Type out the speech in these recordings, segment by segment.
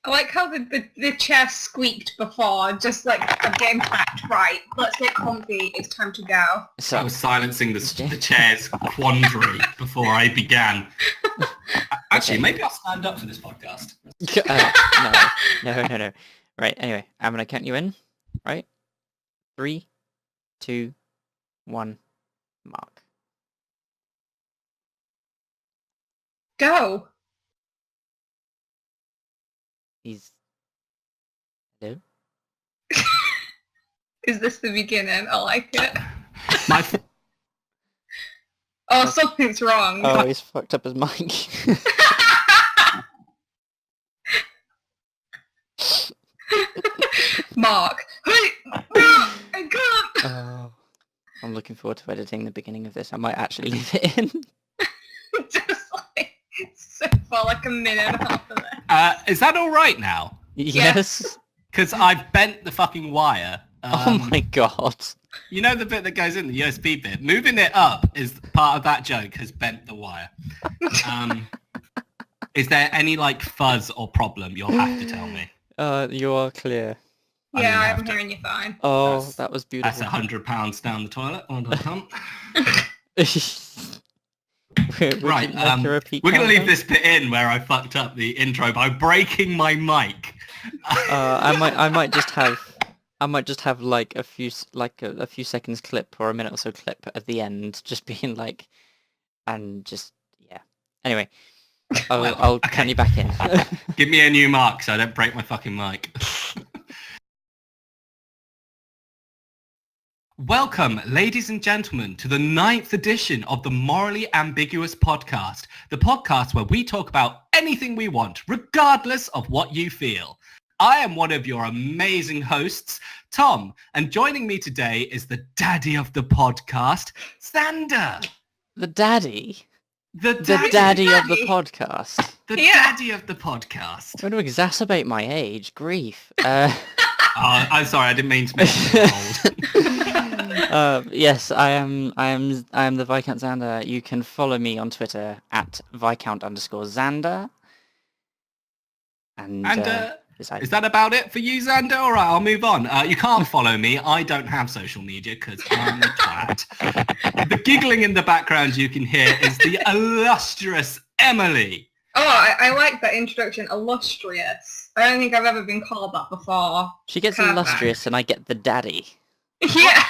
I like how the chair squeaked before, just like I'm getting packed right. Let's get comfy. It's time to go. So I was silencing the chair's quandary before I began. Actually, maybe I'll stand up for this podcast. no. Right, anyway, I'm going to count you in, right? 3, 2, 1, mark. Go. He's... Hello? Is this the beginning? I like it. My Oh, something's wrong. Oh, he's fucked up his mic. Mark. Hey, no, I can't. Oh, I'm looking forward to editing the beginning of this. I might actually leave it in. Just like so for like a minute and a half of it. is that all right now? Yes. Because I've bent the fucking wire. Oh my god. You know the bit that goes in, the USB bit? Moving it up is part of that joke has bent the wire. Is there any like fuzz or problem? You'll have to tell me. You are clear. Yeah, I'm hearing you fine. Oh, that was beautiful. That's £100 down the toilet. Well done. Right, we're going to leave this bit in where I fucked up the intro by breaking my mic. I might just have like a few seconds clip or a minute or so clip at the end, just being like, and just yeah. Anyway, I'll count you back in. Give me a new mark so I don't break my fucking mic. Welcome, ladies and gentlemen, to the 9th edition of the Morally Ambiguous podcast, the podcast where we talk about anything we want, regardless of what you feel. I am one of your amazing hosts, Tom, and joining me today is the daddy of the podcast, Xander. The daddy? The daddy of the podcast. The daddy of the podcast. I'm going to exacerbate my age. Grief. I'm sorry, I didn't mean to make you old. Yes, I am the Viscount Xander. You can follow me on Twitter at Viscount_Xander. And is that about it for you, Xander? All right, I'll move on. You can't follow me. I don't have social media because I'm a twat. The giggling in the background you can hear is the illustrious Emily. Oh, I like that introduction, illustrious. I don't think I've ever been called that before. She gets illustrious and I get the daddy. Yeah.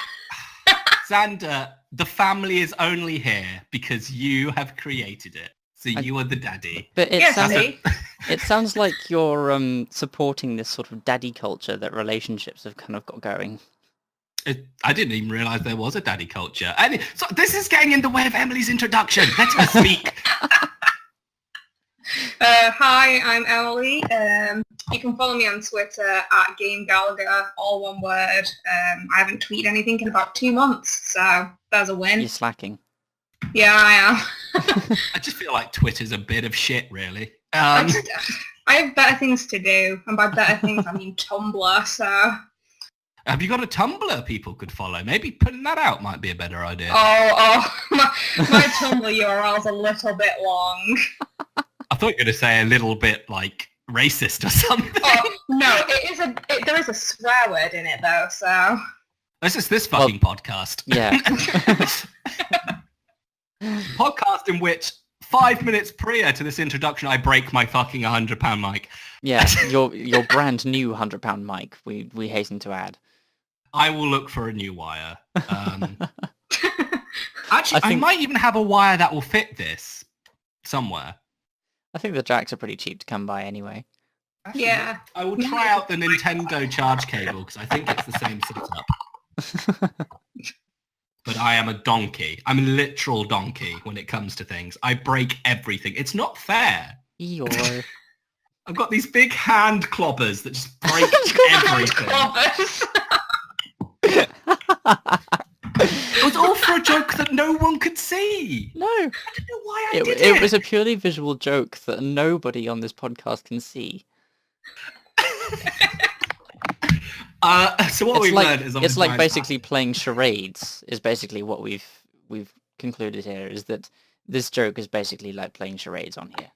Xander, the family is only here because you have created it. So you are the daddy. But it sounds like you're supporting this sort of daddy culture that relationships have kind of got going. I didn't even realise there was a daddy culture. So this is getting in the way of Emily's introduction. Let her speak. Hi, I'm Emily. You can follow me on Twitter at GameGallagher, all one word. I haven't tweeted anything in about 2 months, so there's a win. You're slacking. Yeah, I am. I just feel like Twitter's a bit of shit, really. I have better things to do, and by better things I mean Tumblr, so... Have you got a Tumblr people could follow? Maybe putting that out might be a better idea. My Tumblr URL's a little bit long. I thought you were going to say a little bit, like, racist or something. Oh, no, there is a swear word in it, though, so... This is this fucking podcast. Yeah. Podcast in which 5 minutes prior to this introduction, I break my fucking £100 mic. Yeah, your brand new £100 mic, we hasten to add. I will look for a new wire. Actually, I might even have a wire that will fit this somewhere. I think the jacks are pretty cheap to come by anyway. Actually, yeah. I will try out the Nintendo charge cable because I think it's the same setup. But I am a donkey. I'm a literal donkey when it comes to things. I break everything. It's not fair. Eeyore. I've got these big hand clobbers that just break everything. It was all for a joke that no one could see. No. I don't know why I did it. It was a purely visual joke that nobody on this podcast can see. So what we've learned is it's like basically playing charades is basically what we've concluded here, is that this joke is basically like playing charades on here.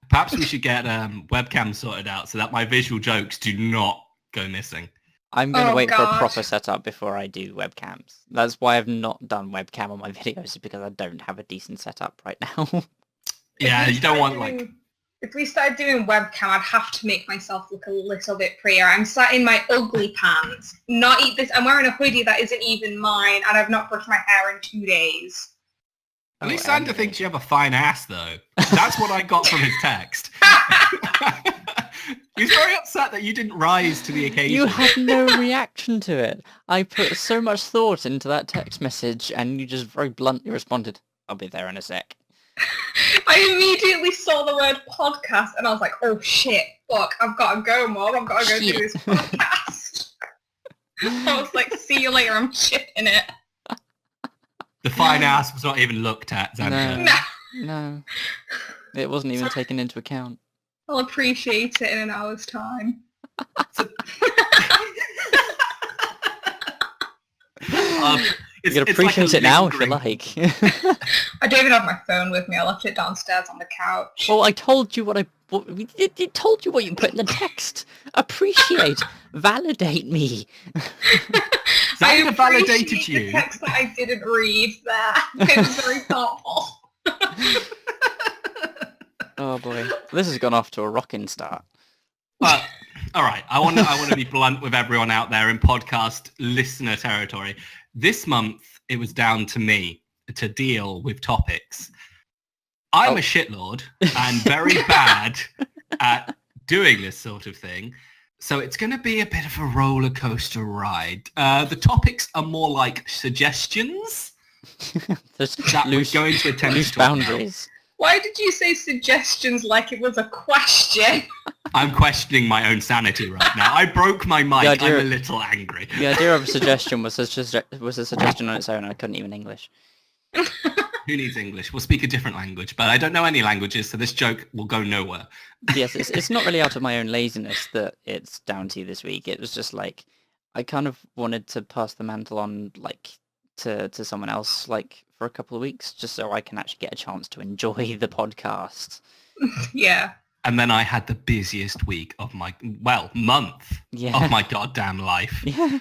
Perhaps we should get webcam sorted out so that my visual jokes do not go missing. I'm going to wait for a God. proper setup before I do webcams. That's why I've not done webcam on my videos, is because I don't have a decent setup right now. Yeah, you don't want like... If we started doing webcam, I'd have to make myself look a little bit prettier. I'm sat in my ugly pants. I'm wearing a hoodie that isn't even mine, and I've not brushed my hair in 2 days. At least Sander thinks you have a fine ass, though. That's what I got from his text. He's very upset that you didn't rise to the occasion. You had no reaction to it. I put so much thought into that text message, and you just very bluntly responded, "I'll be there in a sec." I immediately saw the word podcast, and I was like, oh shit, fuck, I've got to go, Mom. I've got to go do this podcast. I was like, see you later, I'm shipping it. The fine ass was not even looked at, Xander. No. It wasn't even taken into account. I'll appreciate it in an hour's time. You can appreciate it now if you like. I don't even have my phone with me. I left it downstairs on the couch. Well, I told you it told you what you put in the text. Appreciate, validate me. Xander validated you. The text that I didn't read there. It was very thoughtful. Oh boy, this has gone off to a rocking start. Well, all right. I want to be blunt with everyone out there in podcast listener territory. This month, it was down to me to deal with topics. I'm a shitlord and very bad at doing this sort of thing. So it's going to be a bit of a roller coaster ride. The topics are more like suggestions that we're going to attempt loose to talk about. boundaries. Why did you say suggestions like it was a question? I'm questioning my own sanity right now. I broke my mic. I'm a little angry. The idea of a suggestion was a suggestion on its own. I couldn't even English. Who needs English? We'll speak a different language, but I don't know any languages, so this joke will go nowhere. Yes, it's not really out of my own laziness that it's down to you this week. It was just like, I kind of wanted to pass the mantle on, like, to someone else, like, for a couple of weeks, just so I can actually get a chance to enjoy the podcast. Yeah. And then I had the busiest week of my, month of my goddamn life. Yeah.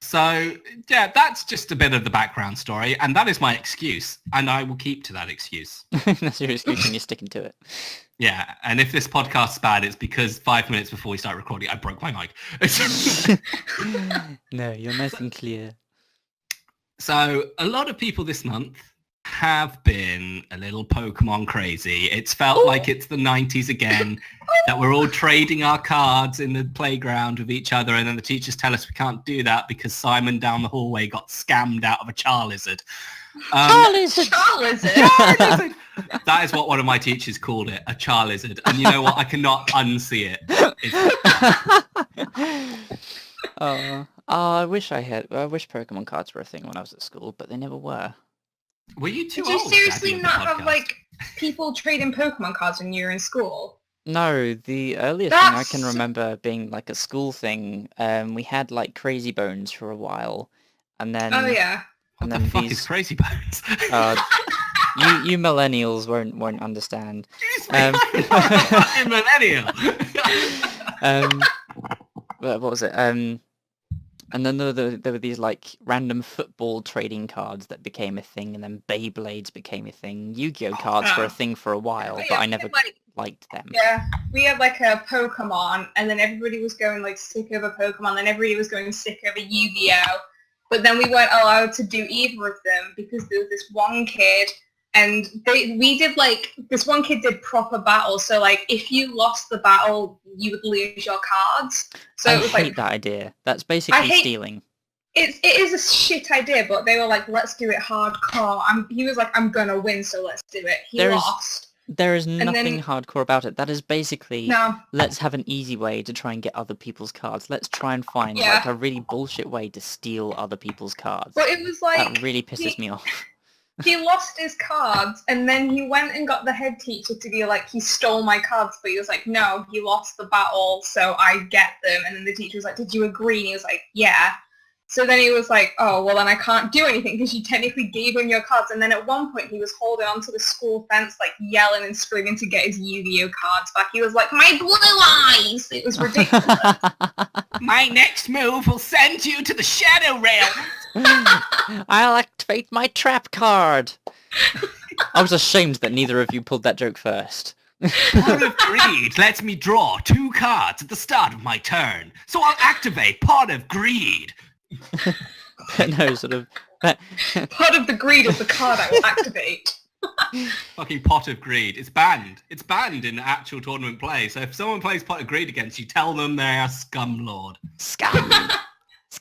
So, yeah, that's just a bit of the background story, and that is my excuse, and I will keep to that excuse. That's your excuse and you're sticking to it. Yeah, and if this podcast's bad, it's because 5 minutes before we start recording, I broke my mic. No, you're nice and clear. So, a lot of people this month have been a little Pokemon crazy. It's felt like it's the 90s again, that we're all trading our cards in the playground with each other, and then the teachers tell us we can't do that because Simon down the hallway got scammed out of a Charizard. Charizard! That is what one of my teachers called it, a Charizard. And you know what? I cannot unsee it. I wish Pokemon cards were a thing when I was at school, but they never were. Were you too Did old? you seriously Daddy, not have, like, people trading Pokemon cards when you were in school? No, the earliest thing I can remember being like a school thing, we had like Crazy Bones for a while, and then Oh yeah. What the fuck is Crazy Bones? you millennials won't understand. Fucking millennial. What was it? And then there were these like random football trading cards that became a thing, and then Beyblades became a thing. Yu-Gi-Oh cards were a thing for a while, but I never liked them. Yeah, we had like a Pokemon, and then everybody was going like sick over Pokemon, then everybody was going sick over Yu-Gi-Oh. But then we weren't allowed to do either of them because there was this one kid, and this one kid did proper battles. So like if you lost the battle, you would lose your cards. So I it was hate that idea. That's basically stealing. It is a shit idea, but they were like, let's do it hardcore. He was like, I'm gonna win, so let's do it. He lost. There is nothing hardcore about it. That is basically, No. let's have an easy way to try and get other people's cards. Let's try and find like a really bullshit way to steal other people's cards. But it was like... That really pisses me off. He lost his cards, and then he went and got the head teacher to be like, he stole my cards, but he was like, no, he lost the battle, so I get them. And then the teacher was like, did you agree? And he was like, yeah. So then he was like, oh, well, then I can't do anything because you technically gave him your cards. And then at one point he was holding onto the school fence, like yelling and screaming to get his Yu-Gi-Oh cards back. He was like, my blue eyes! It was ridiculous. My next move will send you to the Shadow Realm. I'll activate my trap card. I was ashamed that neither of you pulled that joke first. Pot of Greed lets me draw 2 cards at the start of my turn, so I'll activate Pot of Greed. No, sort of. Part of the greed of the card I will activate. Fucking Pot of Greed. It's banned. It's banned in actual tournament play. So if someone plays Pot of Greed against you, tell them they're a scumlord. Scum.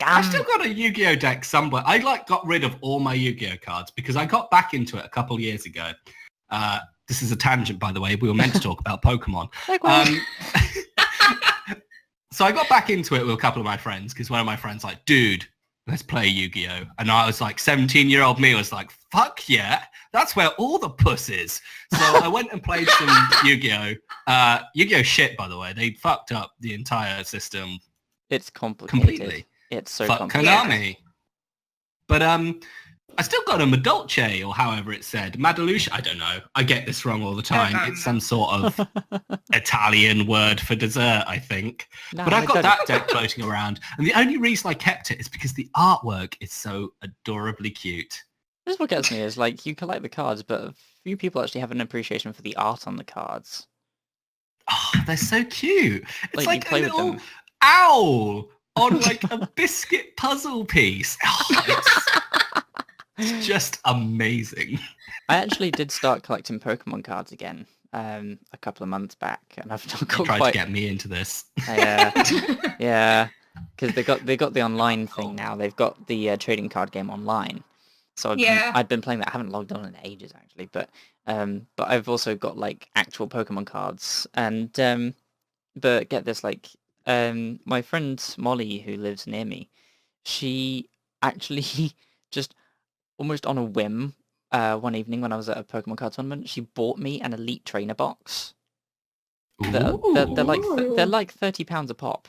I've still got a Yu-Gi-Oh deck somewhere. I got rid of all my Yu-Gi-Oh cards because I got back into it a couple years ago. This is a tangent, by the way. We were meant to talk about Pokemon. So I got back into it with a couple of my friends because one of my friends like, dude, let's play Yu-Gi-Oh. And I was like, 17-year-old me was like, fuck yeah, that's where all the puss is. So I went and played some Yu-Gi-Oh. Yu-Gi-Oh shit, by the way. They fucked up the entire system. It's complicated. Completely. It's so Fuck complicated. Konami. But I still got a Madolce, or however it's said. Madalucia, I don't know. I get this wrong all the time. It's some sort of Italian word for dessert, I think. No, But I've got don't. that deck floating around. And the only reason I kept it is because the artwork is so adorably cute. This is what gets me is like you collect the cards, but few people actually have an appreciation for the art on the cards. Oh, they're so cute. It's Like, you like a play with little them. owl on like a biscuit puzzle piece. Oh, it's just amazing. I actually did start collecting Pokemon cards again a couple of months back, and I've not You got tried quite. to get me into this. Yeah, because they got the online thing now. They've got the trading card game online. So I've been playing that. I haven't logged on in ages actually, but I've also got like actual Pokemon cards, and but get this, like my friend Molly, who lives near me, she actually just almost on a whim one evening when I was at a Pokemon card tournament, she bought me an Elite Trainer box. They're like £30 a pop.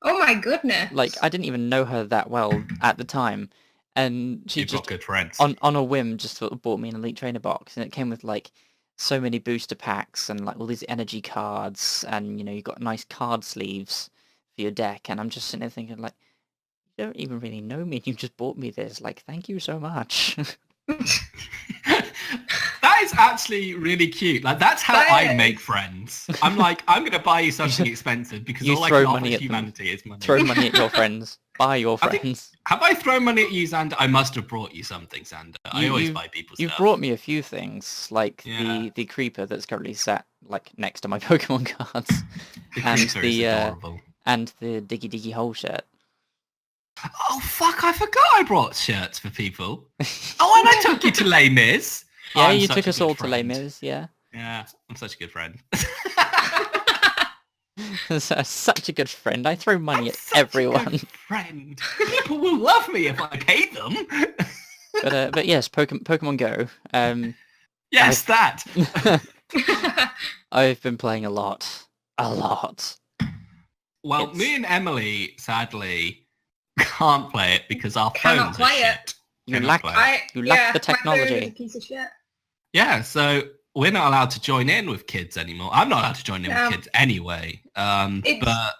Oh my goodness. Like, I didn't even know her that well at the time, and she You've just got good friends. on a whim just sort of bought me an Elite Trainer box, and it came with like so many booster packs and like all these energy cards, and you got nice card sleeves for your deck, and I'm just sitting there thinking like, you don't even really know me, and you just bought me this. Like, thank you so much. That is actually really cute. Like, that's how I make friends. I'm like, I'm going to buy you something expensive because You all I throw can offer money at them. humanity is money. Throw money at your friends. Buy your I think- friends. Have I thrown money at you, Xander? I must have brought you something, Xander. I always buy people You've stuff. brought me a few things, like Yeah. the creeper that's currently sat like next to my Pokemon cards, The and creeper is adorable. and the Diggy Diggy Hole shirt. Oh, fuck, I forgot I brought shirts for people. Oh, and I took you to Les Mis. Yeah, I'm you such took a us good all to Les friend. Mis, yeah. Yeah, I'm such a good friend. Such a good friend. I throw money I'm at such a everyone. good friend. People will love me if I pay them. But yes, Pokemon Go. Yes, that. I've been playing a lot. Well, It's- me and Emily, sadly, can't play it because our Cannot phones are play it. shit. You Cannot lack- play it. You lack the My phone is a technology. piece of shit. Yeah, so we're not allowed to join in with kids anymore. I'm not allowed to join in No. with kids anyway. It's- But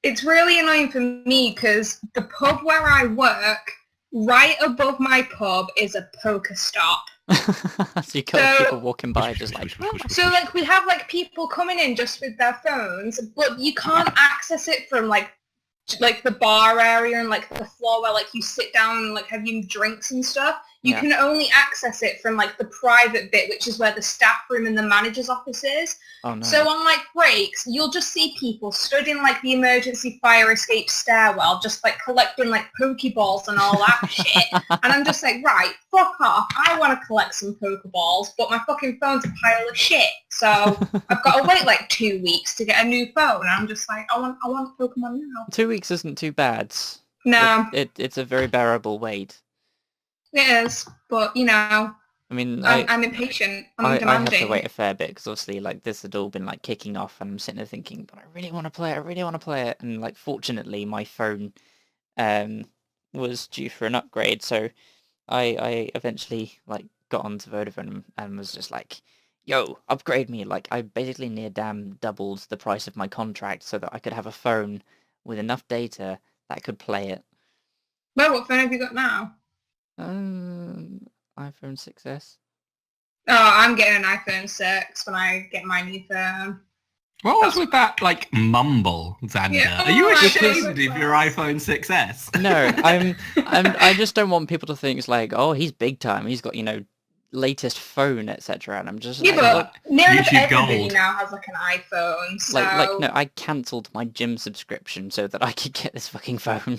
It's really annoying for me because the pub where I work, right above my pub is a poker stop. So you got So- people walking by just like, So like we have like people coming in just with their phones, but you can't access it from like the bar area and like the floor where like you sit down and like have your drinks and stuff. You Yeah. can only access it from like the private bit, which is where the staff room and the manager's office is. oh no. So on like breaks, you'll just see people stood in like the emergency fire escape stairwell, just like collecting like Pokeballs and all that shit. And I'm just like, right, fuck off. I want to collect some Pokeballs, but my fucking phone's a pile of shit. So I've got to wait like 2 weeks to get a new phone. And I'm just like, I want Pokemon now. 2 weeks isn't too bad. No, It's a very bearable wait. it is, but you know, I mean, I'm impatient. I'm I have demanding. to wait a fair bit because obviously like this had all been like kicking off, and I'm sitting there thinking, but I really want to play it. And like fortunately my phone was due for an upgrade, so I eventually like got onto Vodafone and was just like, yo, upgrade me. Like I basically near damn doubled the price of my contract so that I could have a phone with enough data that could play it. Well, what phone have you got now? iPhone 6s. Oh, I'm getting an iPhone 6 when I get my new phone. What was with that, like, mumble, Xander? Yeah. Are you Oh, ashamed because- of your iPhone 6S? No, I just don't want people to think it's like, oh, he's big time. He's got, latest phone, etc. And I'm just Yeah, like, but look, nearly YouTube everybody Gold. now has like an iPhone, so... no, I cancelled my gym subscription so that I could get this fucking phone.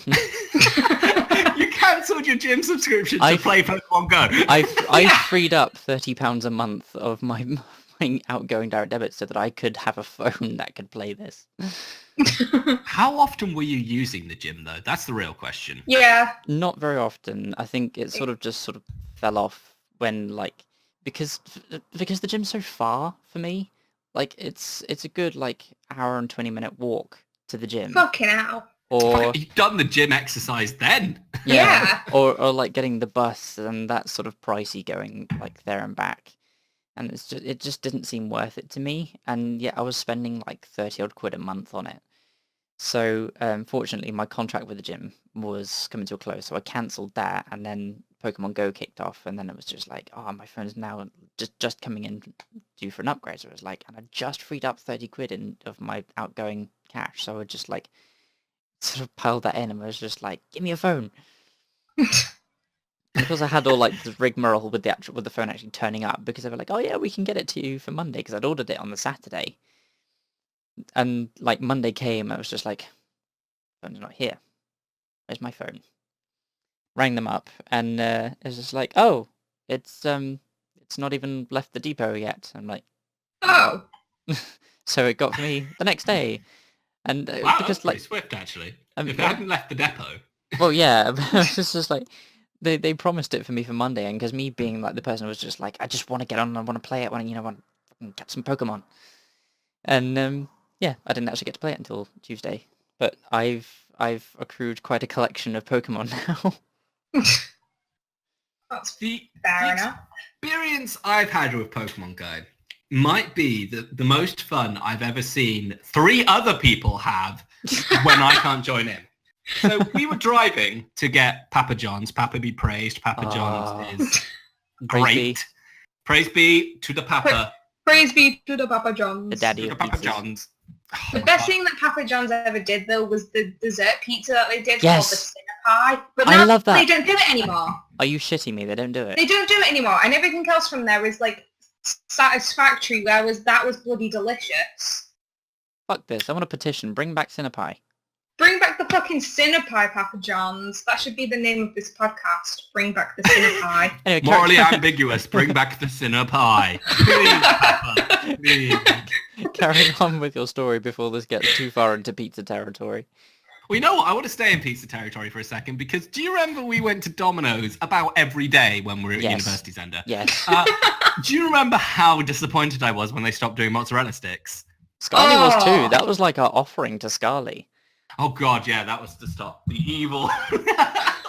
You cancelled your gym subscription to I've- play Pokemon Go. I've freed up £30 a month of my outgoing direct debit so that I could have a phone that could play this. How often were you using the gym, though? That's the real question. Yeah. Not very often. I think it sort of fell off when because the gym's so far for me. Like it's a good hour and 20-minute walk to the gym. Fucking hell. Or You've done the gym exercise then. Yeah. or like getting the bus, and that's sort of pricey going there and back. And it just didn't seem worth it to me. And yeah, I was spending like 30 odd quid a month on it. So fortunately, my contract with the gym was coming to a close, so I cancelled that, and then Pokemon Go kicked off, and then it was just like, oh, my phone's now just coming in due for an upgrade. So it was like, and I just freed up 30 quid of my outgoing cash, so I just sort of piled that in, and was just like, give me a phone. Because I had all the rigmarole with the phone actually turning up, because they were like, oh yeah, we can get it to you for Monday, because I'd ordered it on the Saturday. And Monday came, I was just like, phone's not here. Where's my phone? Rang them up, and it was just like, oh, it's not even left the depot yet. I'm like, Oh. so it got me the next day, and Wow, because that's pretty swift, actually. I mean, If they hadn't left the depot. well, yeah, it's just like they promised it for me for Monday, and because me being the person who was just like, I just want to get on, I want to play it, want to get some Pokemon, and yeah, I didn't actually get to play it until Tuesday, but I've accrued quite a collection of Pokemon now. That's The fair enough. experience I've had with Pokemon Go might be the most fun I've ever seen 3 other people have when I can't join in. So we were driving to get Papa John's. Papa be praised. Papa John's is great. Praise be to the Papa. Praise be to the Papa John's. The daddy To the of Papa pizzas. John's. Oh The my best God. thing that Papa John's ever did, though, was the dessert pizza that they did Yes. called the Cinnamon Pie. But I now love that. they don't do it anymore. Are you shitting me? They don't do it. They don't do it anymore. And everything else from there is, satisfactory, whereas that was bloody delicious. Fuck this. I want a petition. Bring back Cinepie. Bring back the fucking Cinnamon Pie, Papa John's. That should be the name of this podcast. Bring back the Cinnamon Pie. Anyway, Morally ambiguous. Bring back the Sinner Pie. Please, Papa. Please. carrying on with your story before this gets too far into pizza territory. Well, you know what? I want to stay in pizza territory for a second, because do you remember we went to Domino's about every day when we were at Yes. University Centre? Yes. Do you remember how disappointed I was when they stopped doing mozzarella sticks? Scarly was Oh. too. That was like our offering to Scarly. Oh God, yeah, that was to stop the evil.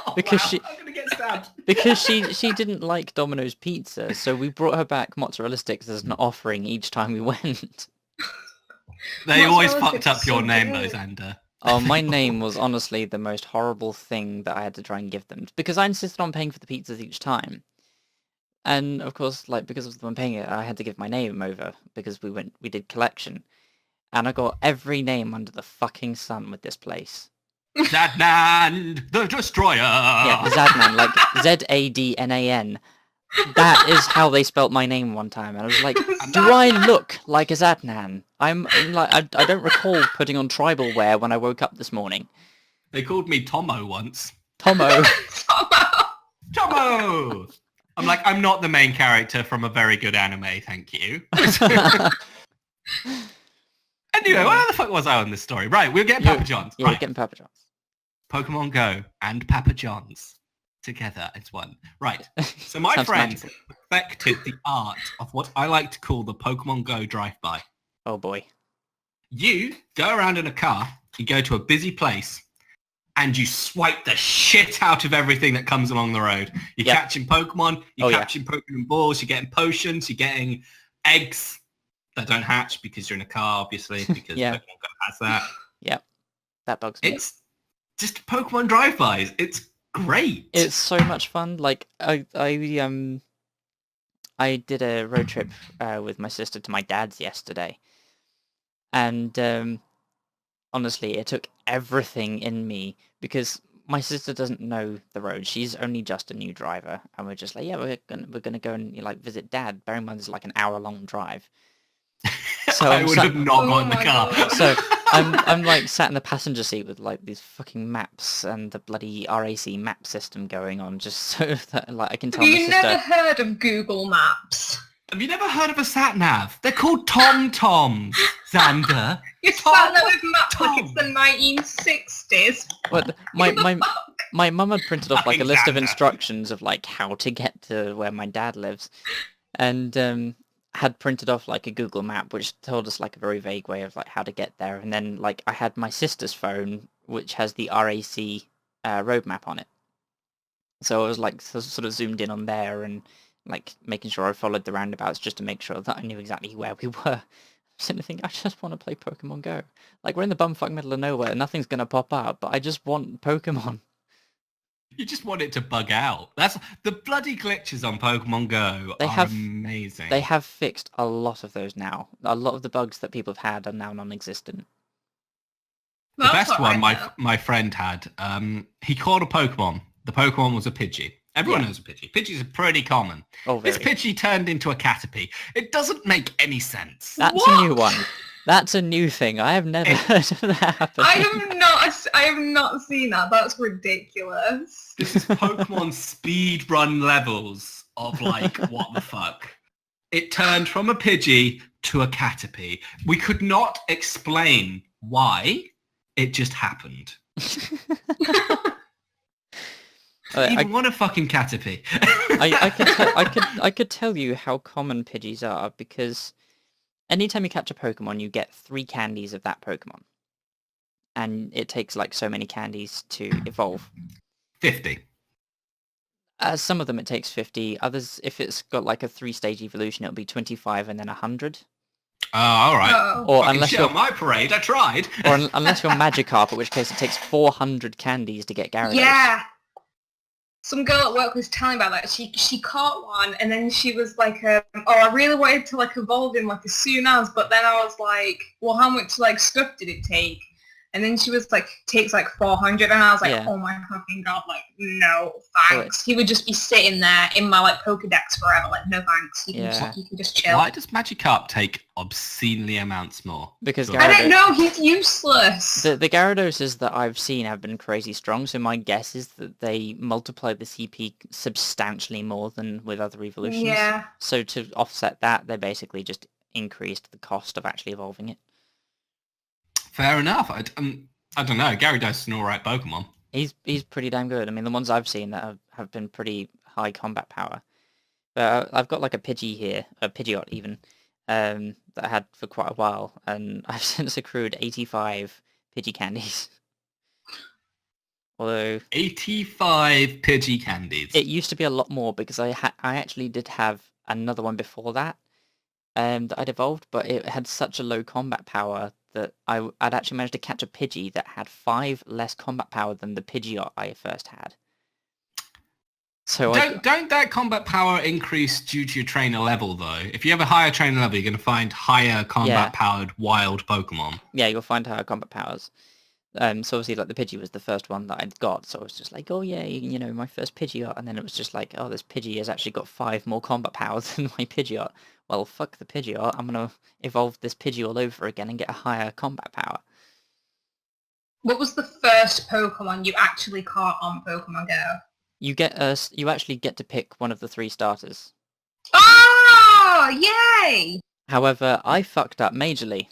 Oh, Because wow, she- I'm gonna get stabbed. Because she didn't like Domino's pizza, so we brought her back mozzarella sticks as an offering each time we went. They always Mozzarella fucked sticks up are your so name, good. though, Xander. Oh, my name was honestly the most horrible thing that I had to try and give them, because I insisted on paying for the pizzas each time. And of course, because of them paying it, I had to give my name over, because we did collection. And I got every name under the fucking sun with this place. Zadnan, the Destroyer. Yeah, Zadnan, like Zadnan. That is how they spelt my name one time, and I was like, do I look like a Zadnan? I'm like, I don't recall putting on tribal wear when I woke up this morning. They called me Tomo once. Tomo. Tomo! I'm like, I'm not the main character from a very good anime, thank you. Anyway, where the fuck was I on this story? Right, we're getting Papa John's. Yeah, we're Right. getting Papa John's. Pokemon Go and Papa John's together as one. Right. So my Sounds friends magical. perfected the art of what I like to call the Pokemon Go drive-by. Oh boy. You go around in a car, you go to a busy place, and you swipe the shit out of everything that comes along the road. You're Yep. catching Pokemon, you're Oh, yeah. catching Pokemon balls, you're getting potions, you're getting eggs that don't hatch because you're in a car, obviously, because Yeah. Pokemon Go has that. Yep. That bugs me. It's just Pokemon drive-bys. It's great. It's so much fun. Like I did a road trip with my sister to my dad's yesterday, and honestly, it took everything in me because my sister doesn't know the road. She's only just a new driver, and we're just like, yeah, we're gonna go and like visit Dad. Bear in mind, it's like an hour-long drive. So I would have not got in the my car. God. So I'm like sat in the passenger seat with like these fucking maps and the bloody RAC map system going on, just so that like I can tell Have my you sister. never heard of Google Maps? Have you never heard of a sat nav? They're called TomToms, Xander. You're Tom- sat there with maps like it's Tom. the 1960s. But my mum had printed off like a Fucking list of Xander. instructions of like how to get to where my dad lives, and had printed off like a Google map which told us like a very vague way of like how to get there, and then like I had my sister's phone which has the RAC road map on it, so I was like sort of zoomed in on there and like making sure I followed the roundabouts just to make sure that I knew exactly where we were. I'm sitting there thinking, I just want to play Pokemon Go. Like we're in the bumfuck middle of nowhere, nothing's gonna pop up, but I just want Pokemon. You just want it to bug out. That's the bloody glitches on Pokemon Go They are have- amazing. They have fixed a lot of those now. A lot of the bugs that people have had are now non-existent. The That's best alright, one though. my friend had, he caught a Pokemon. The Pokemon was a Pidgey. Everyone Yeah. knows a Pidgey. Pidgeys are pretty common. Oh, This very. Pidgey turned into a Caterpie. It doesn't make any sense. That's a new one. That's a new thing. I have never heard of that happening. I have not seen that. That's ridiculous. This is Pokemon speed run levels of like, what the fuck? It turned from a Pidgey to a Caterpie. We could not explain why. It just happened. I, Even want a fucking Caterpie. I could tell you how common Pidgeys are because anytime you catch a Pokemon, you get 3 candies of that Pokemon, and it takes like so many candies to evolve. 50. Some of them it takes 50. Others, if it's got like a 3-stage evolution, it'll be 25 and then 100. Oh, all right. Oh. Or Fucking unless shit you're on my parade, I tried. or unless you're Magikarp, in which case it takes 400 candies to get Gyarados. Yeah. Some girl at work was telling me about that. She caught one and then she was like, oh, I really wanted to like evolve him like as soon as, but then I was like, well, how much like stuff did it take? And then she was like, takes like 400, and I was like, Yeah. oh my fucking god, like, no thanks. Oh, He would just be sitting there in my like Pokedex forever, like, no thanks. You can just chill. Why does Magikarp take obscenely amounts more? Because Sure. I Gyarados, don't know, he's useless. the Gyaradoses that I've seen have been crazy strong, so my guess is that they multiply the CP substantially more than with other evolutions. Yeah. So to offset that, they basically just increased the cost of actually evolving it. Fair enough. I don't know. Gyarados is an alright Pokemon. He's pretty damn good. I mean, the ones I've seen that have been pretty high combat power. But I've got like a Pidgey here, a Pidgeot even, that I had for quite a while, and I've since accrued 85 Pidgey candies. Although 85 Pidgey candies. it used to be a lot more because I actually did have another one before that, that I'd evolved, but it had such a low combat power that I'd actually managed to catch a Pidgey that had 5 less combat power than the Pidgeot I first had. So Don't that combat power increase due to your trainer level though? If you have a higher trainer level, you're going to find higher combat powered wild Pokemon. yeah, you'll find higher combat powers. So obviously, like the Pidgey was the first one that I'd got, so I was just like, oh yeah, you know, my first Pidgeot, and then it was just like, oh, this Pidgey has actually got 5 more combat powers than my Pidgeot. Well, fuck the Pidgeot, I'm gonna evolve this Pidgey all over again and get a higher combat power. What was the first Pokemon you actually caught on Pokemon Go? You actually get to pick one of the 3 starters. Oh, yay! However, I fucked up majorly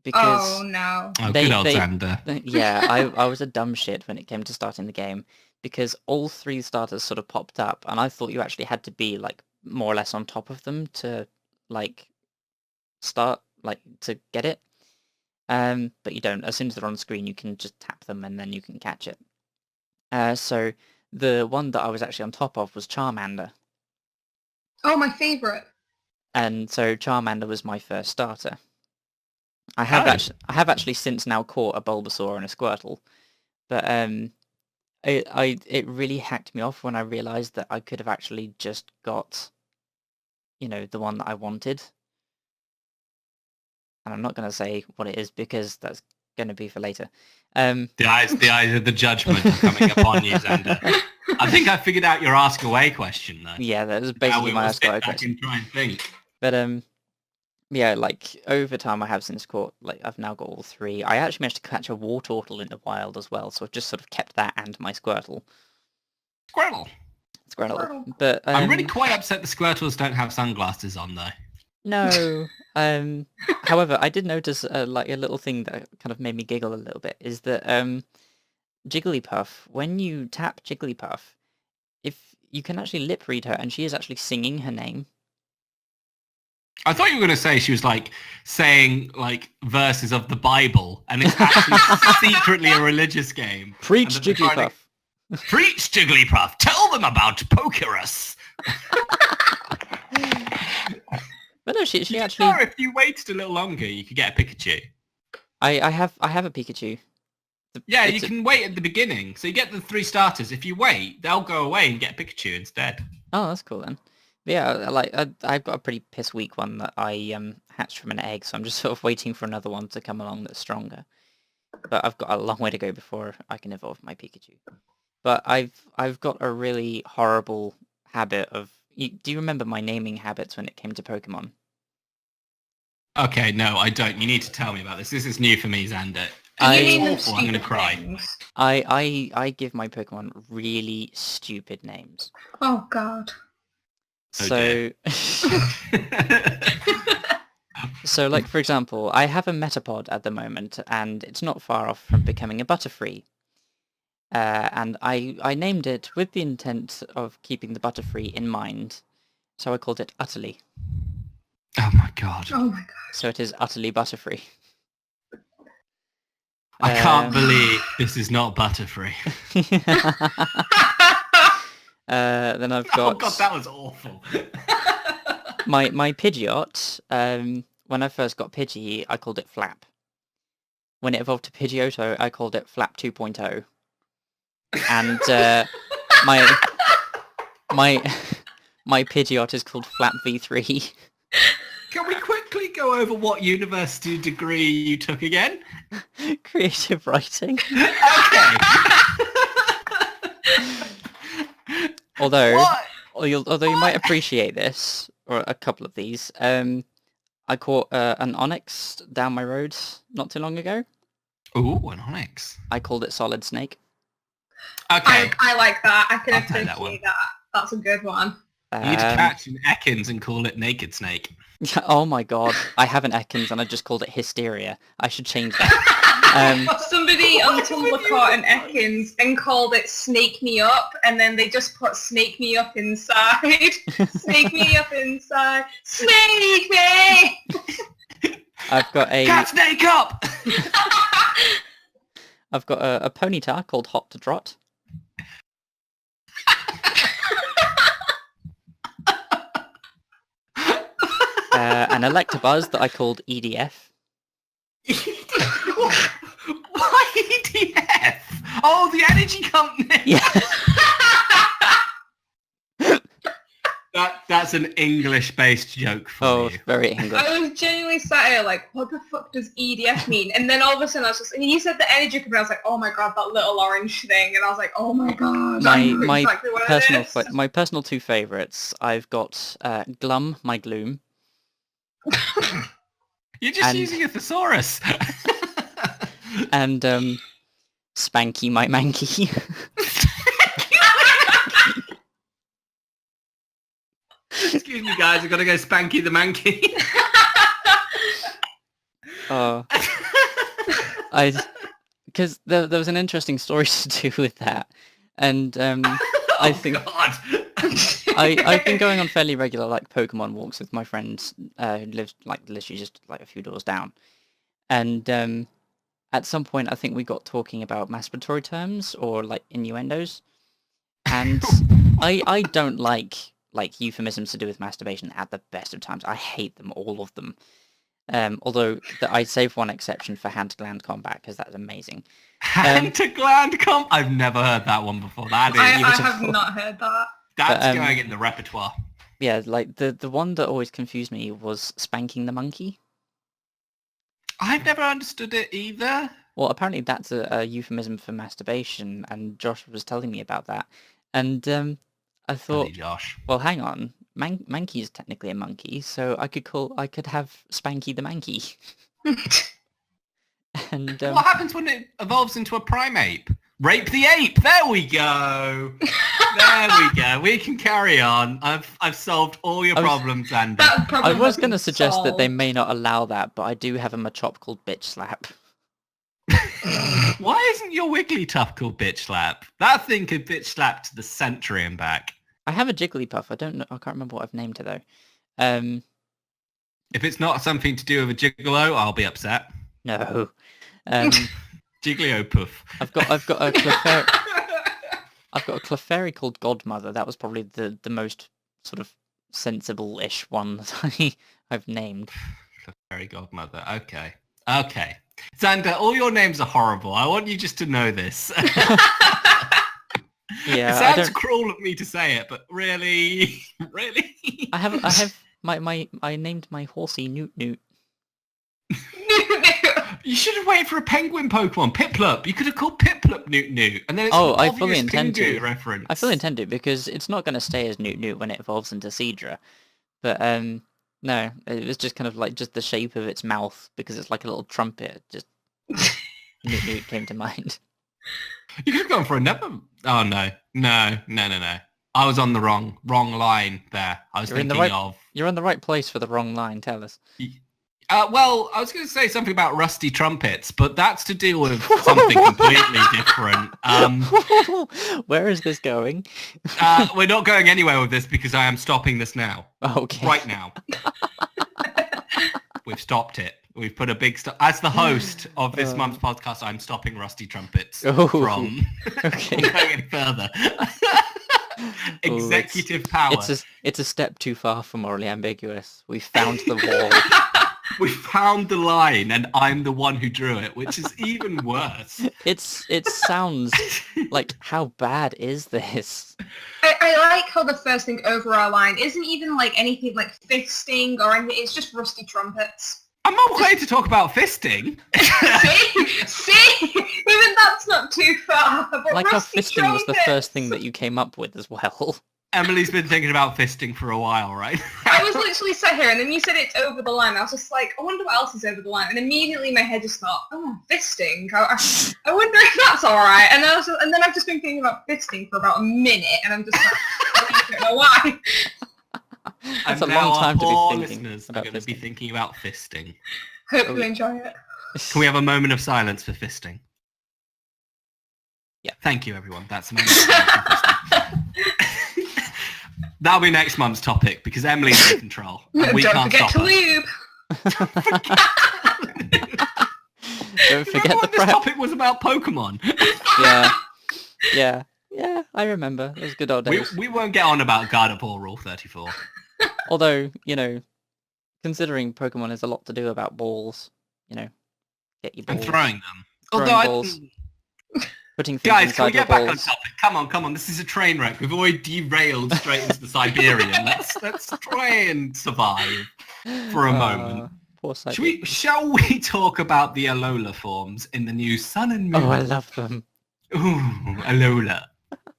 because Oh no. Oh, They- good old they- Xander. yeah, I was a dumb shit when it came to starting the game because all 3 starters sort of popped up, and I thought you actually had to be like more or less on top of them to like start like to get it. But you don't. As soon as they're on screen, you can just tap them and then you can catch it. So the one that I was actually on top of was Charmander. Oh, my favourite. And so Charmander was my first starter. I Oh. have actually since now caught a Bulbasaur and a Squirtle, but it really hacked me off when I realised that I could have actually just got, the one that I wanted. And I'm not going to say what it is because that's going to be for later. The eyes of the judgment are coming upon you, Xander. I think I figured out your ask away question though. Yeah, that was Now basically we my will ask sit away back question. and try and think. But yeah, like over time I have since caught, like I've now got all three. I actually managed to catch a Wartortle in the wild as well, so I've just sort of kept that and my Squirtle. Squirtle. Squirtle. But I'm really quite upset the Squirtles don't have sunglasses on though. No. However, I did notice like a little thing that kind of made me giggle a little bit is that Jigglypuff, when you tap Jigglypuff, if you can actually lip read her, and she is actually singing her name. I thought you were going to say she was like saying like verses of the Bible, and it's actually secretly a religious game. Preach, Jigglypuff. Preach, Jigglypuff. Tell them about Pokerus. But no, she actually. Sure, if you waited a little longer, you could get a Pikachu. I have a Pikachu. Yeah, you can wait at the beginning. So you get the 3 starters. If you wait, they'll go away and get a Pikachu instead. Oh, that's cool then. But yeah, like I've got a pretty piss weak one that I hatched from an egg, so I'm just sort of waiting for another one to come along that's stronger. But I've got a long way to go before I can evolve my Pikachu. But I've got a really horrible habit of. Do you remember my naming habits when it came to Pokemon? Okay, no, I don't. You need to tell me about this. This is new for me, Xander. It's awful. I'm going to cry. Things. I give my Pokemon really stupid names. Oh God. So, so like for example, I have a Metapod at the moment, and it's not far off from becoming a Butterfree. And I named it with the intent of keeping the Butterfree in mind, so I called it Utterly. Oh my God. Oh my God. So it is Utterly Butterfree. I can't believe this is not Butterfree. Then I've got... Oh God, that was awful. my Pidgeot, when I first got Pidgey, I called it Flap. When it evolved to Pidgeotto, I called it Flap 2.0. And my Pidgeot is called Flap V3. Can we quickly go over what university degree you took again? Creative writing. Okay. Although What? you might appreciate this, or a couple of these, I caught an Onyx down my road not too long ago. Ooh, an Onyx. I called it Solid Snake. Okay. I like that. I can I'll take that one. appreciate that. That's a good one. You need to catch an Ekans and call it Naked Snake. Oh my God, I have an Ekans and I just called it Hysteria. I should change that. Somebody on What is with Tumblr you? caught an Ekans and called it Snake Me Up, and then they just put Snake Me Up inside. Snake Me Up inside. Snake me! I've got a Cat Snake up! I've got a Ponyta called Hot to Trot. An Electabuzz that I called EDF. Why EDF? Oh, the energy company! Yeah. That's an English-based joke for you. Very English. I was genuinely sat here like, what the fuck does EDF mean? And then all of a sudden I was just, and you said the energy company, I was like, oh my God, that little orange thing. And I was like, oh my God, I know exactly what it is. My personal 2 favourites. I've got Glum, my Gloom. You're just using a thesaurus. And Spanky, my Mankey. Excuse me, guys. I've got to go Spanky the Mankey. Because there was an interesting story to do with that, and I think God. I've been going on fairly regular like Pokemon walks with my friend who lives like literally just like a few doors down, and at some point I think we got talking about masturbatory terms or like innuendos, and I don't like euphemisms to do with masturbation at the best of times. I hate them, all of them. Although I save one exception for hand-to-gland combat because that's amazing. Hand-to-gland combat? I've never heard that one before. That is I beautiful. have not heard that. That's going in the repertoire. Yeah, like the one that always confused me was spanking the monkey. I've never understood it either. Well, apparently that's a euphemism for masturbation, and Josh was telling me about that. And I thought, Funny, Josh. well, hang on, Mankey is technically a monkey, so I could have Spanky the Mankey. And what happens when it evolves into a primate? Rape the ape. There we go. There we go. We can carry on. I've solved all your problems, Andy. I was going to suggest that they may not allow that, but I do have a Machop called Bitch Slap. Why isn't your Wigglytuff called Bitch Slap? That thing could bitch slap to the century and back. I have a Jigglypuff. I don't know. I can't remember what I've named it though. If it's not something to do with a gigolo, I'll be upset. No. Jigglypuff. I've got a Clefairy. I've got a Clefairy called Godmother. That was probably the most sort of sensible-ish one that I've named. Clefairy Godmother. Okay. Xander, all your names are horrible. I want you just to know this. Yeah, it sounds cruel of me to say it, but really. I have I named my horsey Newt Newt. You should have waited for a penguin Pokemon, Piplup. You could have called Piplup Newt Newt, and then it's I fully intend to reference. I fully intend to because it's not going to stay as Newt Newt when it evolves into Seadra. But no, it was just kind of like just the shape of its mouth because it's like a little trumpet. Just Newt Newt came to mind. You could have gone for another. Oh no. I was on the wrong line there. I was thinking of. You're in the right place for the wrong line. Tell us. Well, I was going to say something about rusty trumpets, but that's to deal with something completely different. Where is this going? We're not going anywhere with this because I am stopping this now. Okay. Right now. We've stopped it. We've put a big stop. As the host of this month's podcast, I'm stopping rusty trumpets from going any further. Executive power. It's a step too far for morally ambiguous. We found the wall. We found the line, and I'm the one who drew it, which is even worse. It sounds like, how bad is this? I like how the first thing over our line isn't even like anything like fisting or anything. It's just rusty trumpets. I'm not ready to talk about fisting. See, even that's not too far. But like how rusty fisting trumpets was the first thing that you came up with as well. Emily's been thinking about fisting for a while, right? I was literally sat here, and then you said it's over the line. I was just like, I wonder what else is over the line. And immediately my head just thought, oh, fisting. I wonder if that's all right. And then I've just been thinking about fisting for about a minute, and I'm just like, I don't know why. That's a long time to be thinking listeners about are going to be thinking about fisting. Hope you enjoy it. Can we have a moment of silence for fisting? Yeah. Thank you, everyone. That's a moment of silence for fisting. That'll be next month's topic because Emily's in control. And we Don't can't forget stop to her. lube. Don't forget the this prep. topic was about Pokemon. Yeah, I remember. It was good old days. We won't get on about Gardevoir Rule 34. Although, considering Pokemon has a lot to do about balls, get your balls. And throwing them. Throwing balls. Putting things Guys, can inside we your get back on balls. topic? Come on. This is a train wreck. We've already derailed straight into the Siberian. Let's try and survive for a moment. Poor Siberian. Shall we talk about the Alola forms in the new Sun and Moon? Oh, I love them. Ooh, Alola.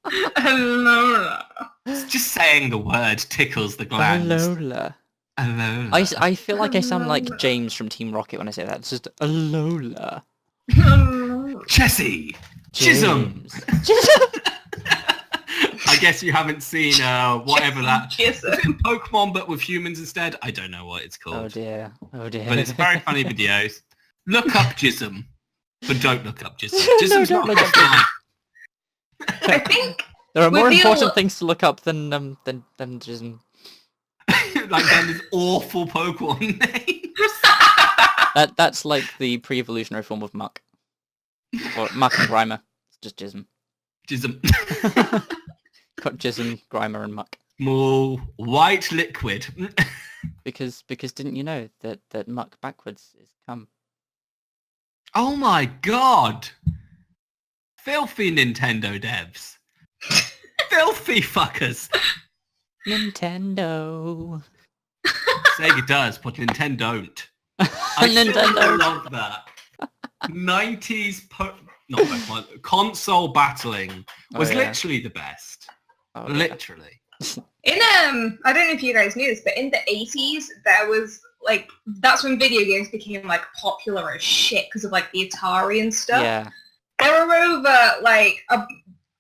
Alola. Just saying the word tickles the glands. Alola. Alola. I feel like I sound like James from Team Rocket when I say that. It's just Alola. Jessie. Chisholm. I guess you haven't seen whatever that is. It Pokemon but with humans instead? I don't know what it's called. Oh dear. But it's a very funny video. Look up Jism. But don't look up Jism. No, Jism's don't not look up fine. I think there are more with the important things to look up than Jism. Like then there's awful Pokemon names. That's like the pre-evolutionary form of Muck. Or Muck and Grimer. It's just Jism. Jism. Got Jism, Grimer, and Muck. More white liquid. Because didn't you know that Muck backwards is cum? Oh my god! Filthy Nintendo devs. Filthy fuckers. Nintendo. Sega does, but Nintendo don't. Nintendo. Love that. 90s not Pokemon, console battling was literally the best. Oh, literally. In I don't know if you guys knew this, but in the 80s there was like that's when video games became like popular as shit because of like the Atari and stuff. Yeah. There were over like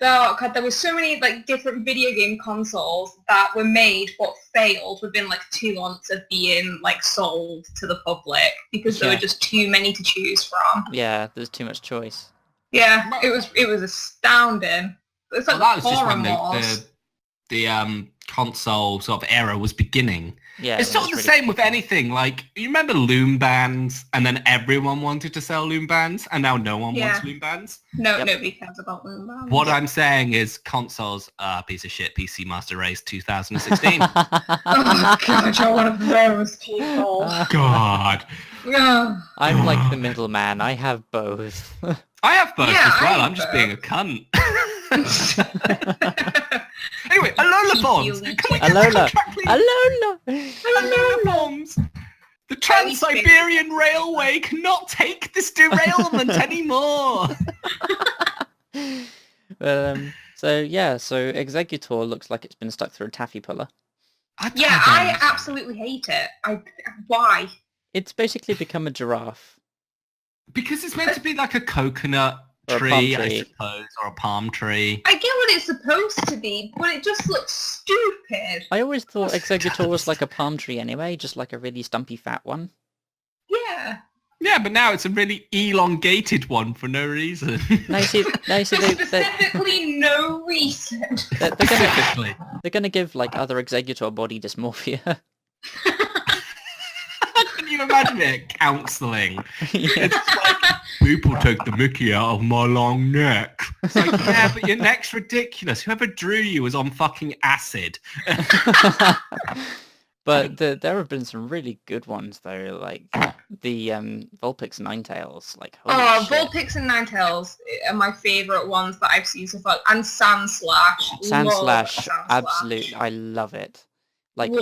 there were so many like different video game consoles that were made but failed within like 2 months of being like sold to the public because there were just too many to choose from. Yeah, there's too much choice. Yeah, it was astounding. It's like that was just horror when the console sort of era was beginning. Yeah, it's not the same with anything. Like, you remember loom bands, and then everyone wanted to sell loom bands, and now no one wants loom bands? No, nobody cares about loom bands. What I'm saying is consoles are a piece of shit. PC Master Race 2016. Oh god, you're one of those people. God. I'm like the middleman. I have both. I have both as well. I'm just both. being a cunt. Anyway, Alola Bombs! Can we get the contract, please? Alola Bombs! The Trans-Siberian Railway cannot take this derailment anymore! So Executor looks like it's been stuck through a taffy puller. I absolutely hate it. Why? It's basically become a giraffe. Because it's meant to be like a coconut tree, I suppose, or a palm tree. I get what it's supposed to be, but it just looks stupid. I always thought Executor was like a palm tree anyway, just like a really stumpy fat one. Yeah. Yeah, but now it's a really elongated one for no reason. No, Specifically no reason. They're gonna give like other Executor body dysmorphia. Can you imagine it? Counselling. Yeah. It's like, people take the mickey out of my long neck. It's like, yeah, but your neck's ridiculous. Whoever drew you was on fucking acid. But there have been some really good ones though, like the Vulpix Ninetales. Like, holy shit. Vulpix and Ninetales are my favourite ones that I've seen so far. And Sandslash. Sandslash, absolutely, I love it. Like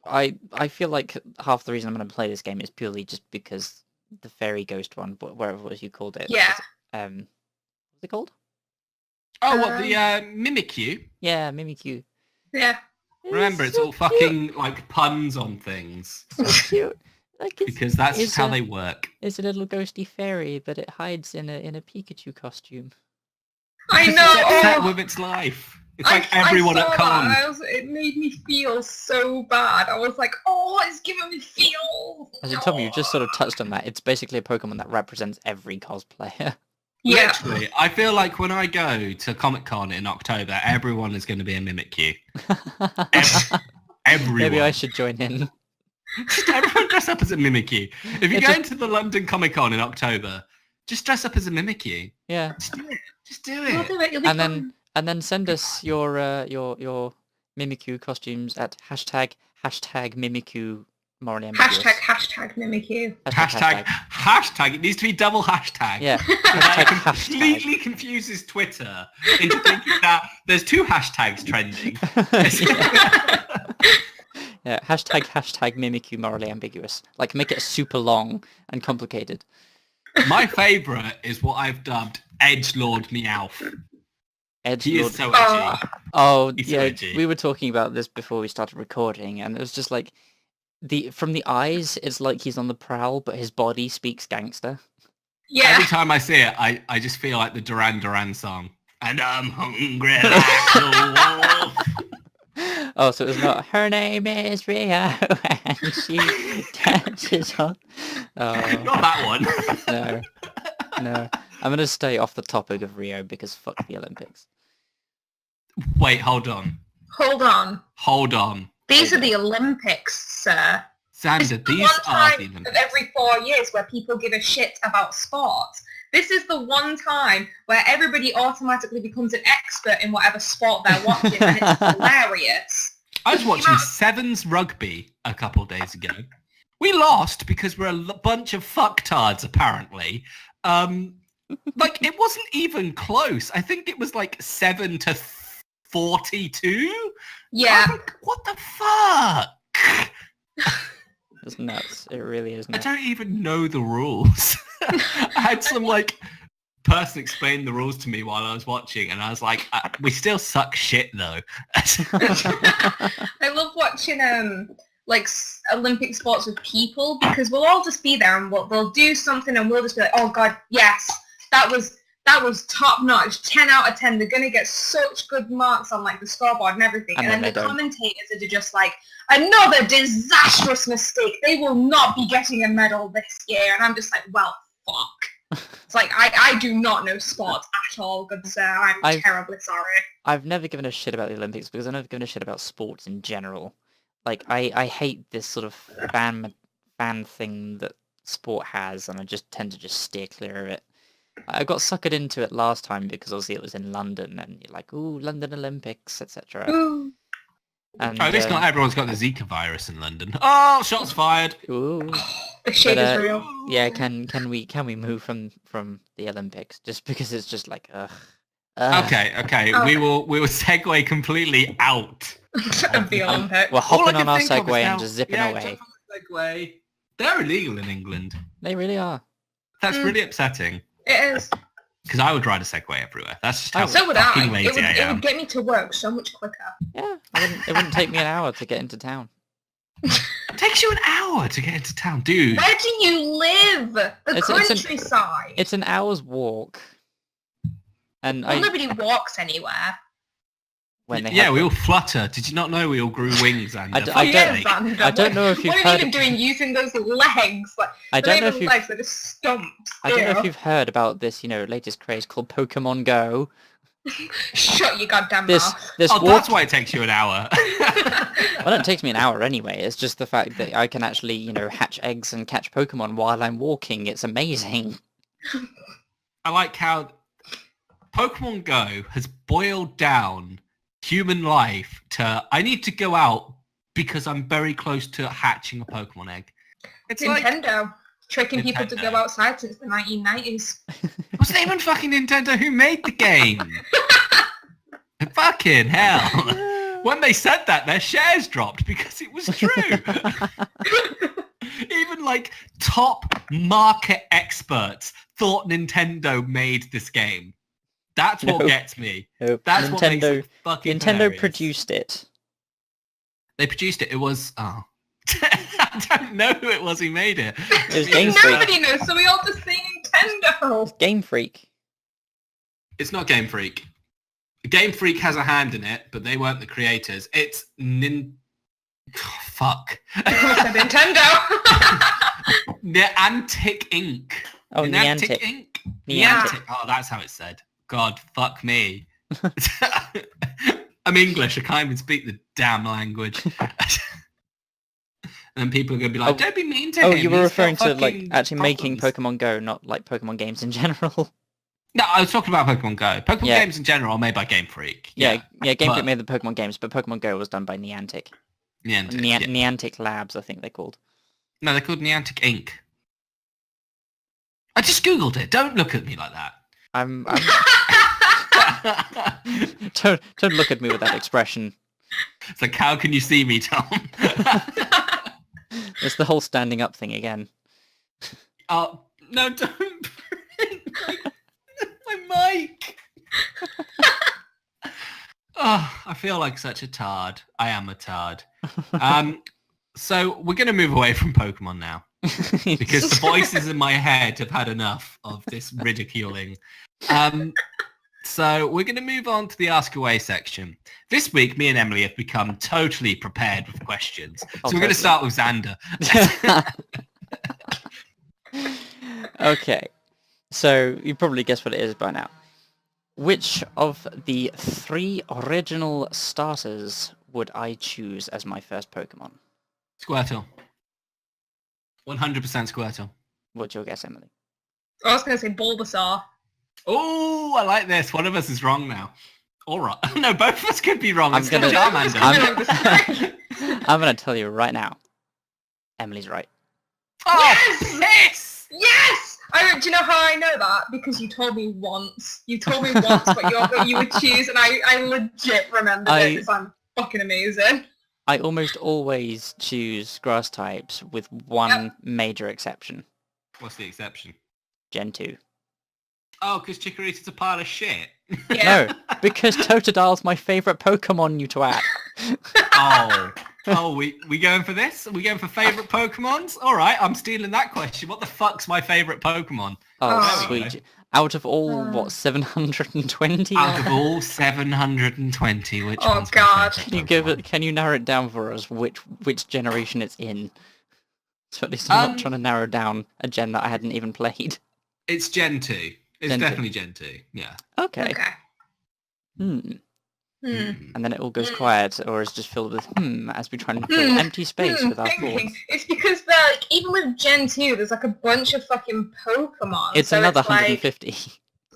I feel like half the reason I'm going to play this game is purely just because the fairy ghost one, whatever it was you called it. Yeah. What's it called? Oh, what, the Mimikyu? Yeah, Mimikyu. Yeah. Remember, it's all fucking like puns on things. So cute. Like because that's just how they work. It's a little ghosty fairy, but it hides in a Pikachu costume. I know. It's upset with its life. It's like everyone at con. It made me feel so bad. I was like, oh, it's giving me feels. As you told me, you just sort of touched on that. It's basically a Pokemon that represents every cosplayer. Yeah. Literally. I feel like when I go to Comic-Con in October, everyone is going to be a Mimikyu. Everyone. Maybe I should join in. Just everyone dress up as a Mimikyu. If you go into the London Comic-Con in October, just dress up as a Mimikyu. Yeah. Just do it. Just do it. And then send us your Mimikyu costumes at hashtag Mimikyu morally ambiguous. Hashtag Mimikyu. Hashtag. It needs to be double hashtag. Yeah. That completely confuses Twitter into thinking that there's 2 hashtags trending. Yeah. Hashtag Mimikyu morally ambiguous. Like, make it super long and complicated. My favourite is what I've dubbed Edgelord Meowth. He is so edgy. Oh, He's yeah. so edgy. We were talking about this before we started recording, and it was just like from the eyes, it's like he's on the prowl, but his body speaks gangster. Yeah. Every time I see it, I just feel like the Duran Duran song. And I'm hungry like a wolf. Oh, so it's not, her name is Rio, and she dances on... Oh. Not that one. No. I'm going to stay off the topic of Rio because fuck the Olympics. Wait, hold on. Hold on. These are the Olympics, sir. Xander, these one are time the of Olympics. every 4 years where people give a shit about sports. This is the one time where everybody automatically becomes an expert in whatever sport they're watching, and it's hilarious. I was watching Sevens rugby a couple of days ago. We lost because we're a bunch of fucktards, apparently. Like, it wasn't even close. I think it was like 7-42. Yeah. Like, what the fuck? It's nuts. It really is I nuts. don't even know the rules. I had some like person explain the rules to me while I was watching, and I was like, we still suck shit though. I love watching like Olympic sports with people, because we'll all just be there and they'll do something and we'll just be like, oh god, yes, that was top notch, 10 out of 10. They're gonna get such good marks on like the scoreboard and everything, and then the commentators are just like, another disastrous mistake, they will not be getting a medal this year. And I'm just like, well, fuck. It's like, I do not know sports at all, good sir. I'm terribly sorry. I've never given a shit about the Olympics because I've never given a shit about sports in general. Like, I hate this sort of fan thing that sport has, and I just tend to just steer clear of it. I got suckered into it last time because obviously it was in London, and you're like, ooh, London Olympics, etc. And at least not everyone's got the Zika virus in London. Oh, shots fired. Ooh. The shade is real. Yeah, can we move from the Olympics just because it's just like Okay. We will segue completely out of the Olympics. We're hopping on our Segway and just zipping away. Jump on the Segway. They're illegal in England. They really are. That's really upsetting. It is. Because I would ride a Segway everywhere. That's just how So would fucking I. lazy I It am. would get me to work so much quicker. Yeah, it wouldn't take me an hour to get into town. It takes you an hour to get into town, dude. Where do you live? The countryside. It's an hour's walk. And nobody walks anywhere. We all flutter. Did you not know we all grew wings, Xander? I don't know if you've heard. What are you even doing using those legs? Like, I don't know if you've... legs, they're just stumped. I don't know if you've heard about this, latest craze called Pokemon Go. Shut your goddamn mouth. That's why it takes you an hour. Well, it takes me an hour anyway. It's just the fact that I can actually, hatch eggs and catch Pokemon while I'm walking. It's amazing. I like how Pokemon Go has boiled down human life to, I need to go out because I'm very close to hatching a Pokemon egg. It's Nintendo. Tricking people to go outside since the 1990s. It wasn't even fucking Nintendo who made the game. Fucking hell. When they said that, their shares dropped because it was true. Even like top market experts thought Nintendo made this game. That's what gets me. Nope. That's what makes it fucking Nintendo hilarious. produced it. They produced it. It was... Oh. I don't know who it was who made it. It was Game Freak. Nobody knows, so we all just say Nintendo. It's Game Freak. It's not Game Freak. Game Freak has a hand in it, but they weren't the creators. It's fuck. Nintendo. Niantic Inc. Oh, Niantic. Inc. Niantic. Oh, that's how it's said. God, fuck me. I'm English. I can't even speak the damn language. And then people are going to be like, don't be mean to him. Oh, you were referring to, like, actually making Pokemon Go, not, like, Pokemon games in general. No, I was talking about Pokemon Go. Pokemon games in general are made by Game Freak. Yeah, Game Freak made the Pokemon games, but Pokemon Go was done by Niantic. Niantic Labs, I think they're called. No, they're called Niantic Inc. I just Googled it. Don't look at me like that. Don't look at me with that expression. It's like, how can you see me, Tom? It's the whole standing up thing again. Oh, no, don't bring my mic. Oh, I feel like such a tard. I am a tard. So we're going to move away from Pokemon now. Because the voices in my head have had enough of this ridiculing. So we're going to move on to the Ask Away section. This week, me and Emily have become totally prepared with questions. So we're going to start with Xander. Okay. So you probably guessed what it is by now. Which of the 3 original starters would I choose as my first Pokemon? Squirtle. 100% Squirtle. What's your guess, Emily? I was going to say Bulbasaur. Oh, I like this. One of us is wrong now. All right. No, both of us could be wrong. I'm It's still gonna- Charmander. I'm going to tell you right now. Emily's right. Oh, Yes! yes! Yes! Do you know how I know that? Because you told me once. You told me once what you would choose, and I legit remembered it because I'm fucking amazing. I almost always choose grass types with one major exception. What's the exception? Gen 2. Oh, because Chikorita's a pile of shit. Yeah. No, because Totodile's my favourite Pokemon, you twat. Oh, we going for this? Are we going for favourite Pokemons? All right, I'm stealing that question. What the fuck's my favourite Pokemon? Oh, Oh. sweet. Out of all, what, 720? Out of all 720, which Oh, one's God. my Can you favourite Pokemon? Can you narrow it down for us which generation it's in? So at least I'm not trying to narrow down a gen that I hadn't even played. It's Gen 2. It's Gen 2. definitely Gen 2, yeah. Okay. Okay. And then it all goes quiet, or is just filled with as we try and fill empty space with our Thinking. thoughts. It's because even with Gen 2, there's like a bunch of fucking Pokemon. It's so another it's like, 150.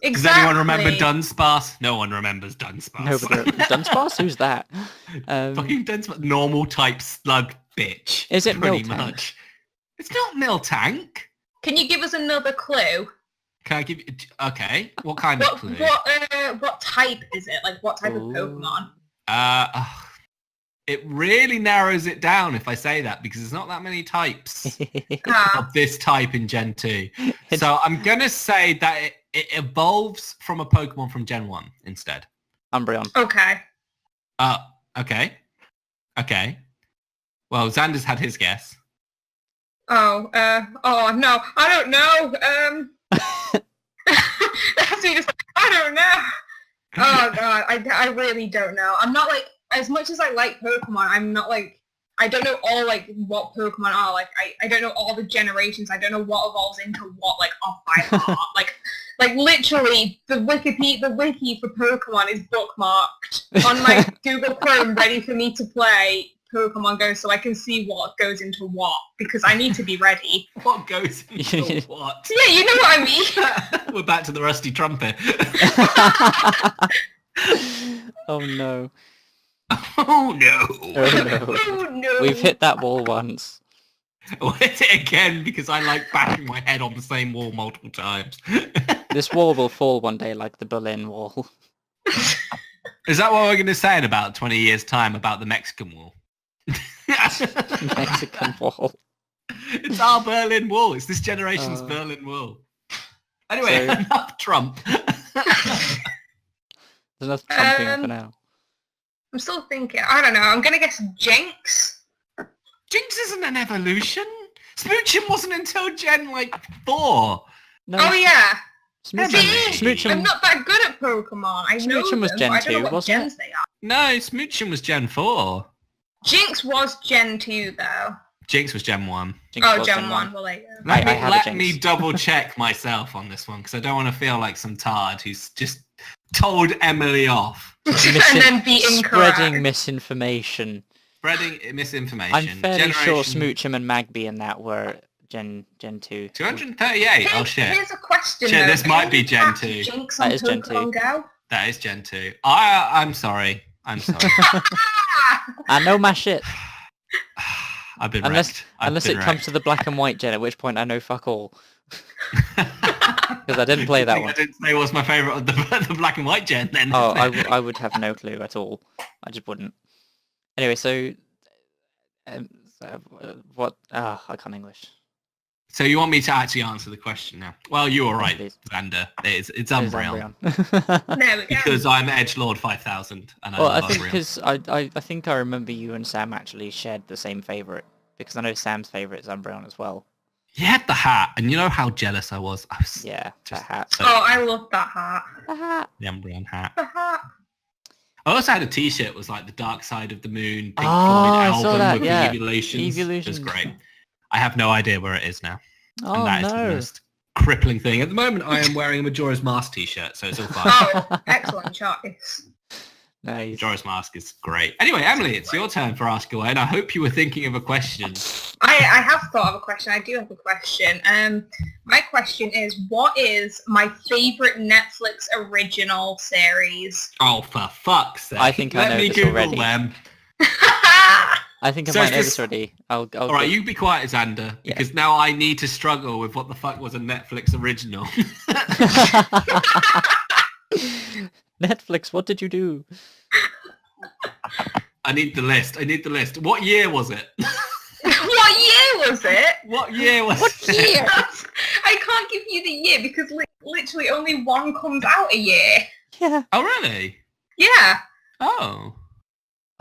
exactly. Does anyone remember Dunsparce? No one remembers Dunsparce. No, but Dunsparce? Who's that? Fucking Dunsparce. Normal type slug bitch. Is it pretty Miltank? much? It's not Miltank. Can you give us another clue? Can I give you... Okay. What kind of clue? What type is it? Like, what type of Ooh. Pokemon? It really narrows it down if I say that, because there's not that many types Ah, of this type in Gen 2. So I'm going to say that it evolves from a Pokemon from Gen 1 instead. Umbreon. okay. Okay. Okay. Well, Xander's had his guess. Oh, no, I don't know. That's me just, I don't know. Oh god, I really don't know. I'm not like, as much as I like Pokemon, I'm not like, I don't know all like what Pokemon are. Like I don't know all the generations. I don't know what evolves into what like off by heart. like literally the wiki for Pokemon is bookmarked on my Google Chrome ready for me to play Pokemon Go so I can see what goes into what because I need to be ready. What goes into what? Yeah, you know what I mean. We're back to the rusty trumpet. Oh no. Oh no. Oh no. Oh no. We've hit that wall once. We'll hit it again because I like bashing my head on the same wall multiple times. This wall will fall one day like the Berlin Wall. Is that what we're going to say in about 20 years' time about the Mexican wall? Mexican Wall. It's our Berlin Wall. It's this generation's Berlin Wall. Anyway, So- enough Trump. There's enough trumping for now. I'm still thinking. I don't know. I'm gonna guess Jinx. Jinx isn't an evolution. Smooching wasn't until Gen, 4. No, Oh yeah. Smoochum. See? Smoochum. I'm not that good at Pokemon. I know Smoochum was them, Gen but I don't 2, know what wasn't it? gens they are. No, Smooching was Gen 4. Jinx was Gen 2 though. Jinx was Gen 1. Jinx Oh, was Gen 1. Well, there you go. Let, I me, had a let Jinx. me double check myself on this one because I don't want to feel like some tard who's just told Emily off. and then be incorrect. Spreading misinformation. Spreading misinformation. I'm fairly sure Generation Smoochum and Magby and that were Gen 2. 238. Oh shit. Here's a question. Shit, though. this might Can be you Gen catch 2. Jinx That on is Gen 2. Pokemon Go? That is Gen 2. I'm sorry. I'm sorry. I know my shit. I've been Unless wrecked. I've unless been it comes to the black and white gen, at which point I know fuck all. Because I didn't play that one. I didn't say what's my favourite of the black and white gen then. Oh, I would have no clue at all. I just wouldn't. Anyway, so what? I can't English. So you want me to actually answer the question now? Well, you were right, Please. Xander. It's It is Umbreon. There we go. Because I'm Edgelord 5000 and I Well, I love think Umbreon. because I think I remember you and Sam actually shared the same favourite. Because I know Sam's favourite is Umbreon as well. He had the hat, and you know how jealous I was? I was Yeah, just that hat. so Oh, I love that hat. The hat. the Umbreon hat. The hat. I also had a T-shirt. Was like the Dark Side of the Moon Pink Oh, Floyd I album saw that, with yeah. the Evolutions. It Evolutions. was great. I have no idea where it is now. Oh And that is the no. most crippling thing. At the moment, I am wearing a Majora's Mask T-shirt, so it's all fine. Oh, excellent choice. Nice. Majora's Mask is great. Anyway, Emily, it's your turn for Ask Away, and I hope you were thinking of a question. I I have thought of a question. I do have a question. My question is, what is my favourite Netflix original series? Oh, for fuck's sake. I think I Let know me this Google already. them. I think I So might it's know this- this already. I'll All right, you be quiet, Xander, Yeah. because now I need to struggle with what the fuck was a Netflix original. Netflix, what did you do? I need the list. What year was it? What year was it? What year was What it? year? I can't give you the year because literally only one comes out a year. Yeah. Oh, really? Yeah. Oh.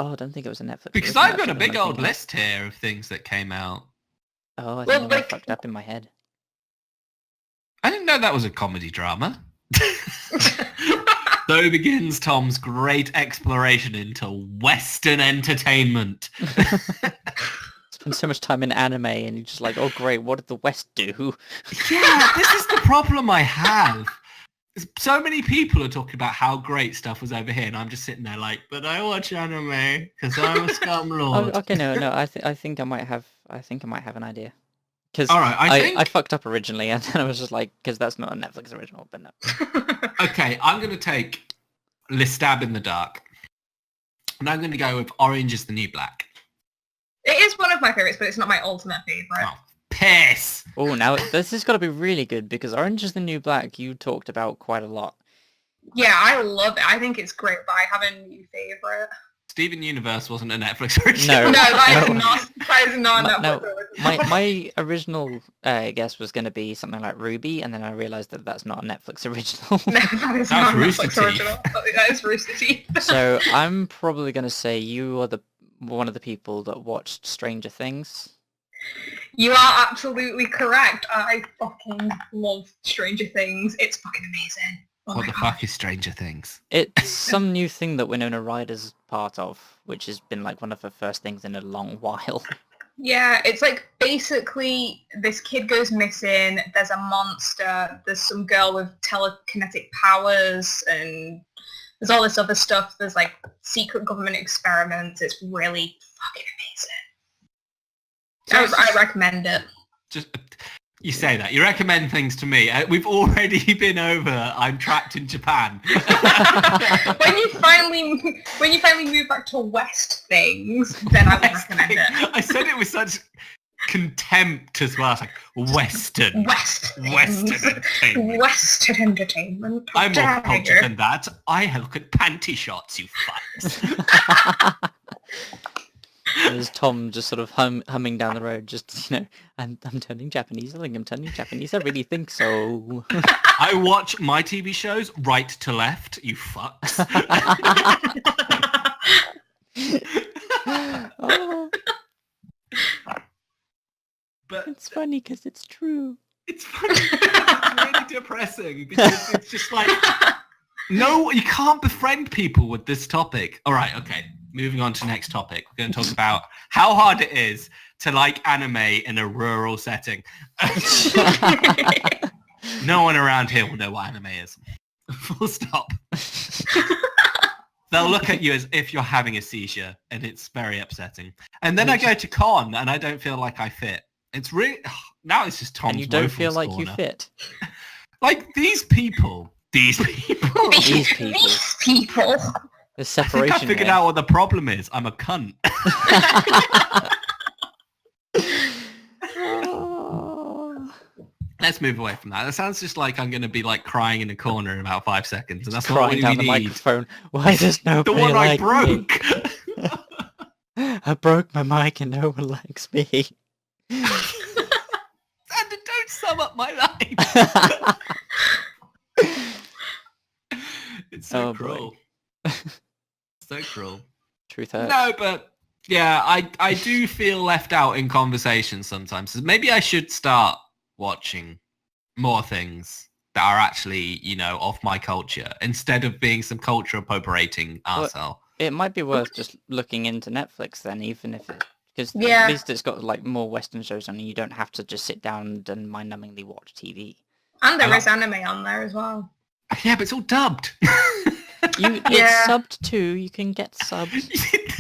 Oh, I don't think it was a Netflix. Because original, I've got a actually, big I'm old thinking. list here of things that came out. Oh, I Well, think I like- fucked up in my head. I didn't know that was a comedy drama. So begins Tom's great exploration into Western entertainment. Spend so much time in anime and you're just like, oh great, what did the West do? Yeah, this is the problem I have. So many people are talking about how great stuff was over here, and I'm just sitting there like, but I watch anime because I'm a scum Oh, lord. okay, no, I think I might have an idea. Because All right, I fucked up originally, and then I was just like, because that's not a Netflix original, but no. Okay, I'm going to take Le Stab in the Dark. And I'm going to go with Orange is the New Black. It is one of my favourites, but it's not my ultimate favourite. Oh, piss! Oh, now this has got to be really good, because Orange is the New Black you talked about quite a lot. Yeah, I love it. I think it's great, but I have a new favourite. Steven Universe wasn't a Netflix original. No. No, that No. is not. That is not My- Netflix no, original. My original guess was going to be something like Ruby, and then I realised that that's not a Netflix original. No, that is That's not a Rooster Netflix Teeth. original. That is Rooster Teeth. So I'm probably going to say you are one of the people that watched Stranger Things. You are absolutely correct. I fucking love Stranger Things. It's fucking amazing. Oh What my the God. fuck is Stranger Things? It's some new thing that Winona Ryder's part of, which has been like one of her first things in a long while. Yeah, it's like basically this kid goes missing, there's a monster, there's some girl with telekinetic powers, and there's all this other stuff. There's like secret government experiments. It's really fucking amazing. I recommend it. Just you say that. You recommend things to me. We've already been over I'm trapped in Japan. when you finally move back to West things, then I would recommend it. I said it with such contempt as well. It's like Western. West Western things. entertainment. Western entertainment. I'm more Dare cultured you. than that. I look at panty shots, you fucks. There's Tom just sort of humming down the road, just, I'm turning Japanese. I think I'm turning Japanese. I really think so. I watch my TV shows right to left, you fucks. Oh, But it's funny because it's true. it's funny. It's really depressing because it's just like, no, you can't befriend people with this topic. All right, okay. Moving on to next topic. We're going to talk about how hard it is to like anime in a rural setting. No one around here will know what anime is. Full stop. They'll look at you as if you're having a seizure, and it's very upsetting. And then I go to con, and I don't feel like I fit. It's really now it's just Tom's And you don't feel woeful like corner. you fit. Like these people. These people. These people. There's I think separation I figured here. out what the problem is. I'm a cunt. Oh. Let's move away from that. That sounds just like I'm going to be like crying in a corner in about 5 seconds, and that's not what Crying we down the need. mixophone. Why does The nobody one I like me? broke. I broke my mic and no one likes me. Xander, don't sum up my life. It's so Oh, boy. cruel. So cruel. Truth hurts. No, but yeah, I do feel left out in conversations sometimes. So maybe I should start watching more things that are actually, of my culture instead of being some culture appropriating arsehole. It might be worth just looking into Netflix then, even if it... Because Yeah. at least it's got like more Western shows on and you don't have to just sit down and mind-numbingly watch TV. And there I is anime on there as well. Yeah, but it's all dubbed. It's Yeah. subbed too, you can get subs.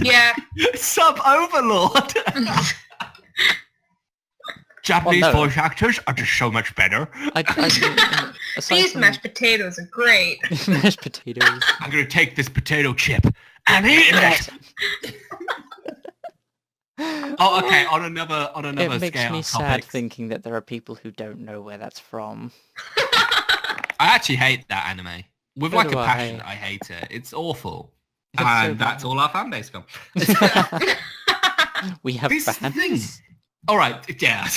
Yeah. Sub overlord. Japanese no. voice actors are just so much better. Aside These from mashed potatoes are great. mashed potatoes. I'm going to take this potato chip and eat it. Oh, okay. On another It makes scale me of sad topics, thinking that there are people who don't know where that's from. I actually hate that anime with So like a do I. passion. I hate it. It's awful, It's so and that's bad. all our fan base come. We have This is the thing. fans. All right, yeah.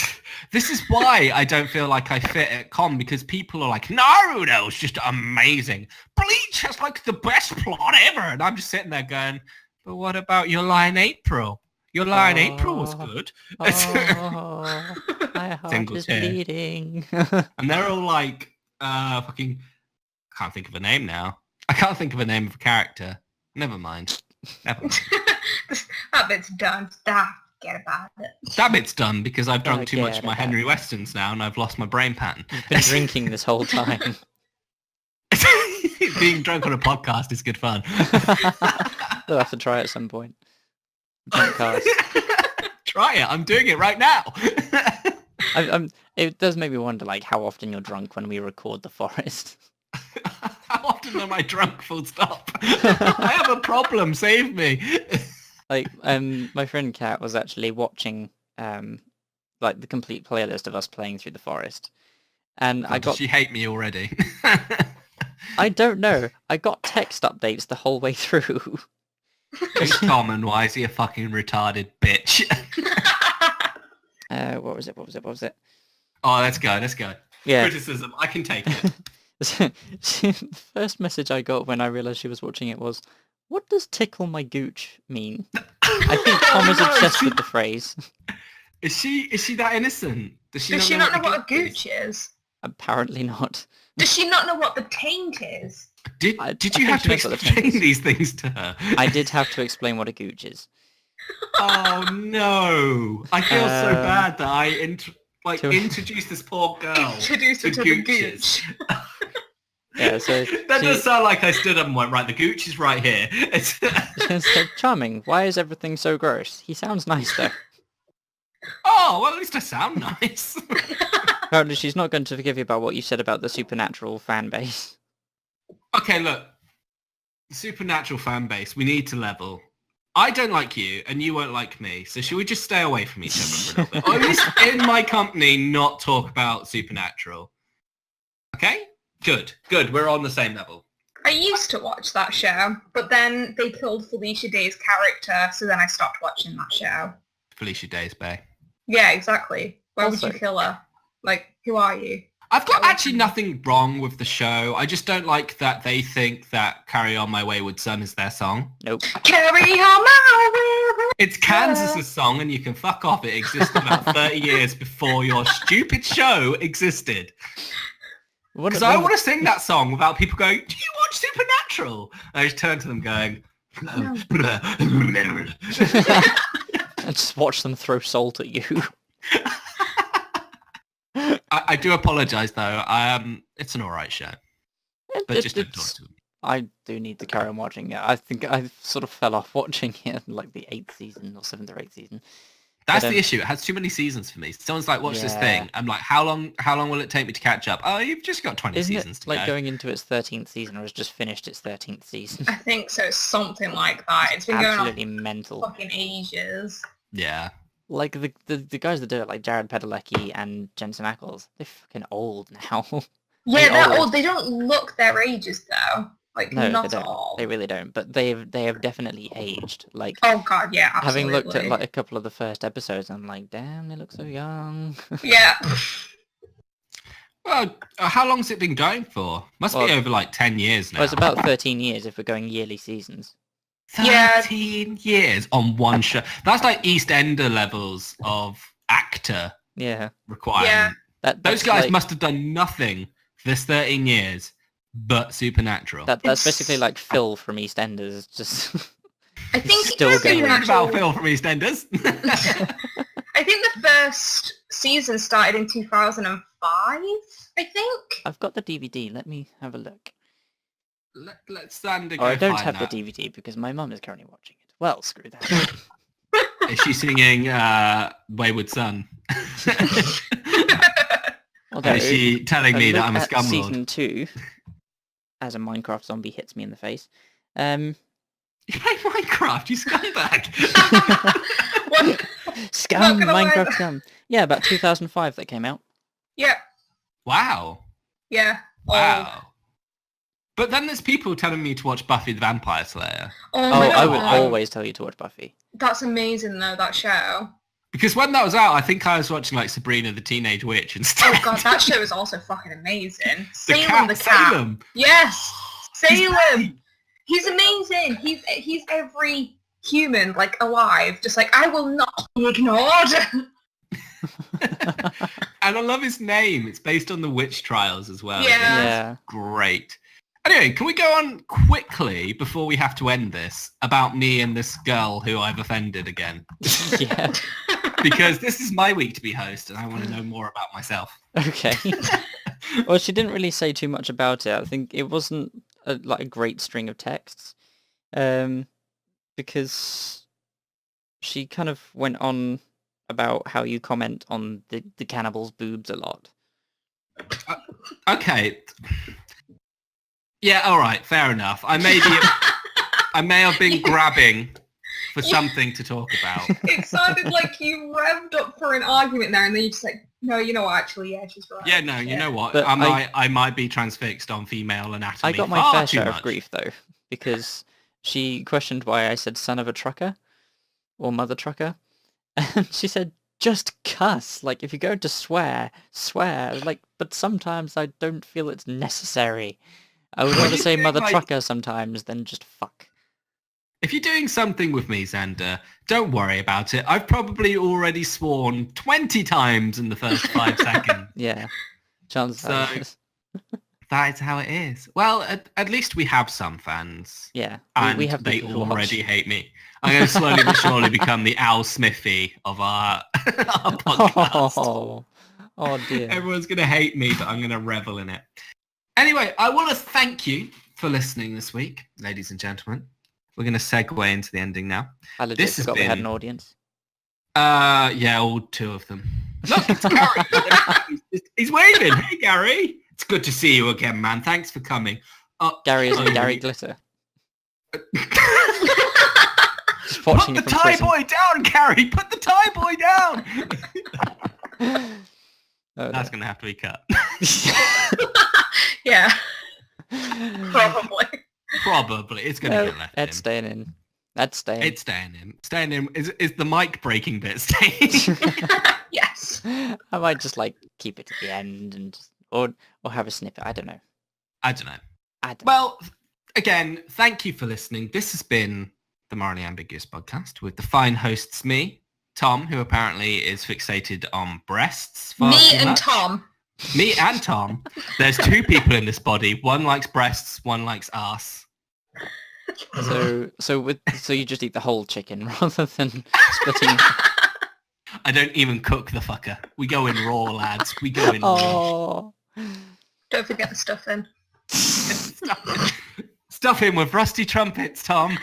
This is why I don't feel like I fit at con, because people are like, Naruto's just amazing. Bleach has like the best plot ever. And I'm just sitting there going, but what about your line April? Your line April was good. Oh, my heart Single is tear. bleeding. And they're all like, fucking, can't think of a name now. I can't think of a name of a character. Never mind. Never mind. That bit's done. Forget about it. That bit's done because I've drunk too much of my Forget Henry about Westerns now and I've lost my brain pattern. You've been drinking this whole time. Being drunk on a podcast is good fun. We'll have to try it at some point. Podcast. Try it. I'm doing it right now. It does make me wonder, like, how often you're drunk when we record The Forest. How often am I drunk? Full stop. I have a problem. Save me. Like, my friend Kat was actually watching, like, the complete playlist of us playing through The Forest, and Does she hate me already? I don't know. I got text updates the whole way through. It's common. Why is he a fucking retarded bitch? What was it? Oh, let's go. Yeah. Criticism. I can take it. The first message I got when I realised she was watching it was, "What does tickle my gooch mean?" I think Tom is obsessed with the phrase. Is she that innocent? Does Does not she not know the what a gooch is? Apparently not. Does she not know what the taint is? Did I you think have she to knows what the explain taint is. these things to her? I did have to explain what a gooch is. Oh no! I feel so bad that I to- introduced this poor girl Introduce her to the gooches. gooch. Yeah, so That does sound like I stood up and went, right, the gooch is right here. she said, "Charming, why is everything so gross? He sounds nice though." Oh, well, at least I sound nice. Apparently she's not going to forgive you about what you said about the Supernatural fan base. Okay, look. Supernatural fan base, we need to level. I don't like you, and you won't like me, so should we just stay away from each other for a little bit? Or at least in my company, not talk about Supernatural. Okay? Good. We're on the same level. I used to watch that show, but then they killed Felicia Day's character, so then I stopped watching that show. Felicia Days Bay. Yeah, exactly. Why would Also- you kill her? Like, who are you? I've got actually nothing wrong with the show. I just don't like that they think that Carry On My Wayward Son is their song. Nope. Carry on my way. It's Kansas's song and you can fuck off. It existed about 30 years before your stupid show existed. Because I want to sing that song without people going, do you watch Supernatural? And I just turn to them going... and just watch them throw salt at you. I do apologise though. It's an alright show. But just don't talk It's- to them. I do need to carry on watching it. I think I sort of fell off watching it in like the 8th season or 7th or 8th season. That's But, the issue. It has too many seasons for me. Someone's like, watch this Yeah. thing. I'm like, how long will it take me to catch up? Oh, you've just got 20 Isn't seasons it to like go. going into its 13th season or has just finished its 13th season? I think so, something like that. It's been going on Absolutely mental. for fucking ages. Yeah. Like the guys that do it, like Jared Padalecki and Jensen Ackles, they're fucking old now. Yeah, they're old. old. They don't look their ages though. Like, No, not they at don't. all. They really don't. But they have definitely aged. Like Oh god, yeah, absolutely. having looked at like a couple of the first episodes, I'm like, damn, they look so young. Yeah. Well, how long's it been going for? Must be Well, over like 10 years now. Well, it's about 13 years if we're going yearly seasons. 13 years on one show. That's like EastEnder levels of actor Yeah. requirement. Yeah. That Those that's guys like, must have done nothing for this 13 years but Supernatural. that's It's- basically like Phil from EastEnders. Just I think Still it's going. Read Supernatural- about Phil from EastEnders. I think the first season started in 2005, I think. I've got the DVD. Let me have a look. Let's stand and Oh, go I don't find have that. the DVD because my mum is currently watching it. Well, screw that. Is she singing Wayward Son? Although, Is she telling me that I'm a at scumlord? Season 2, as a Minecraft zombie hits me in the face. You play Minecraft, you scumbag! What? Scum, Not gonna lie. Minecraft scum. Yeah, about 2005 that came out. Yeah. Wow. Yeah. Wow. But then there's people telling me to watch Buffy the Vampire Slayer. Oh, Oh, my I would God. always tell you to watch Buffy. That's amazing though, that show. Because when that was out, I think I was watching like Sabrina the Teenage Witch instead. Oh god, that show is also fucking amazing. The Salem the cat. Salem. Yes! He's Salem! He's amazing! He's every human, like, alive. Just like, I will not be ignored! And I love his name. It's based on the witch trials as well. Yeah. Yeah. Great. Anyway, can we go on quickly before we have to end this about me and this girl who I've offended again? Yeah. Because this is my week to be host and I want to know more about myself. Okay. Well, she didn't really say too much about it. I think it wasn't like a great string of texts, because she kind of went on about how you comment on the cannibal's boobs a lot. Okay. Yeah, all right, fair enough. I may have been grabbing for something to talk about. It sounded like you revved up for an argument there and then you just like, no, you know what, actually, yeah, she's right. Yeah, no, you know what? But I might be transfixed on female anatomy. I got my far fair too share much. of grief though, because she questioned why I said son of a trucker or mother trucker, and she said just cuss. Like if you're going to swear. Like, but sometimes I don't feel it's necessary. I would What rather do you say think, mother like- trucker sometimes than just fuck. If you're doing something with me, Xander, don't worry about it. I've probably already sworn 20 times in the first 5 seconds. Yeah. Chances So- are. That is how it is. Well, at least we have some fans. Yeah. And We have they people who watch. already hate me. I'm going to slowly but surely become the Al Smithy of our podcast. Oh dear. Everyone's going to hate me, but I'm going to revel in it. Anyway, I want to thank you for listening this week, ladies and gentlemen. We're going to segue into the ending now. I legit this has forgot we had been- an audience. Yeah, all 2 of them. Look, it's Gary. He's waving. Hey, Gary. It's good to see you again, man. Thanks for coming. Gary is in Gary Glitter. Just watching Put it the from tie prison. boy down, Gary. Put the tie boy down. Oh, That's going to have to be cut. Yeah, probably. Probably. It's going to no, get left Ed's in. staying in. Ed's staying. It's staying in. Staying in. Is the mic breaking bit staying? Yes. I might just like keep it at the end and just, or have a snippet. I don't know. I don't know. I don't Well, again, thank you for listening. This has been the Morally Ambiguous podcast with the fine hosts, me, Tom, who apparently is fixated on breasts. far Me too and much. Tom. Me and Tom. There's 2 people in this body. One likes breasts, one likes arse. So you just eat the whole chicken rather than splitting. I don't even cook the fucker. We go in raw, lads. We go in raw. Oh. Don't forget the stuffing. Stuff him with rusty trumpets, Tom.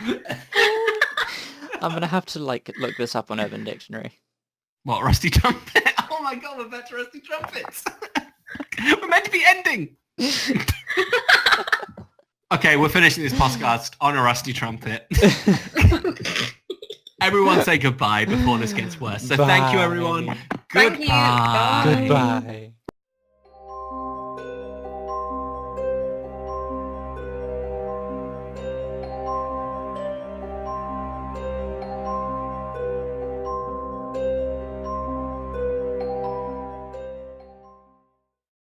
I'm gonna have to like look this up on Urban Dictionary. What, rusty trumpet? Oh my god, we're back to rusty trumpets. We're meant to be ending. Okay, we're finishing this podcast on a rusty trumpet. Everyone say goodbye before this gets worse. So thank you, everyone. Bye. Thank you. Goodbye. Bye. Goodbye.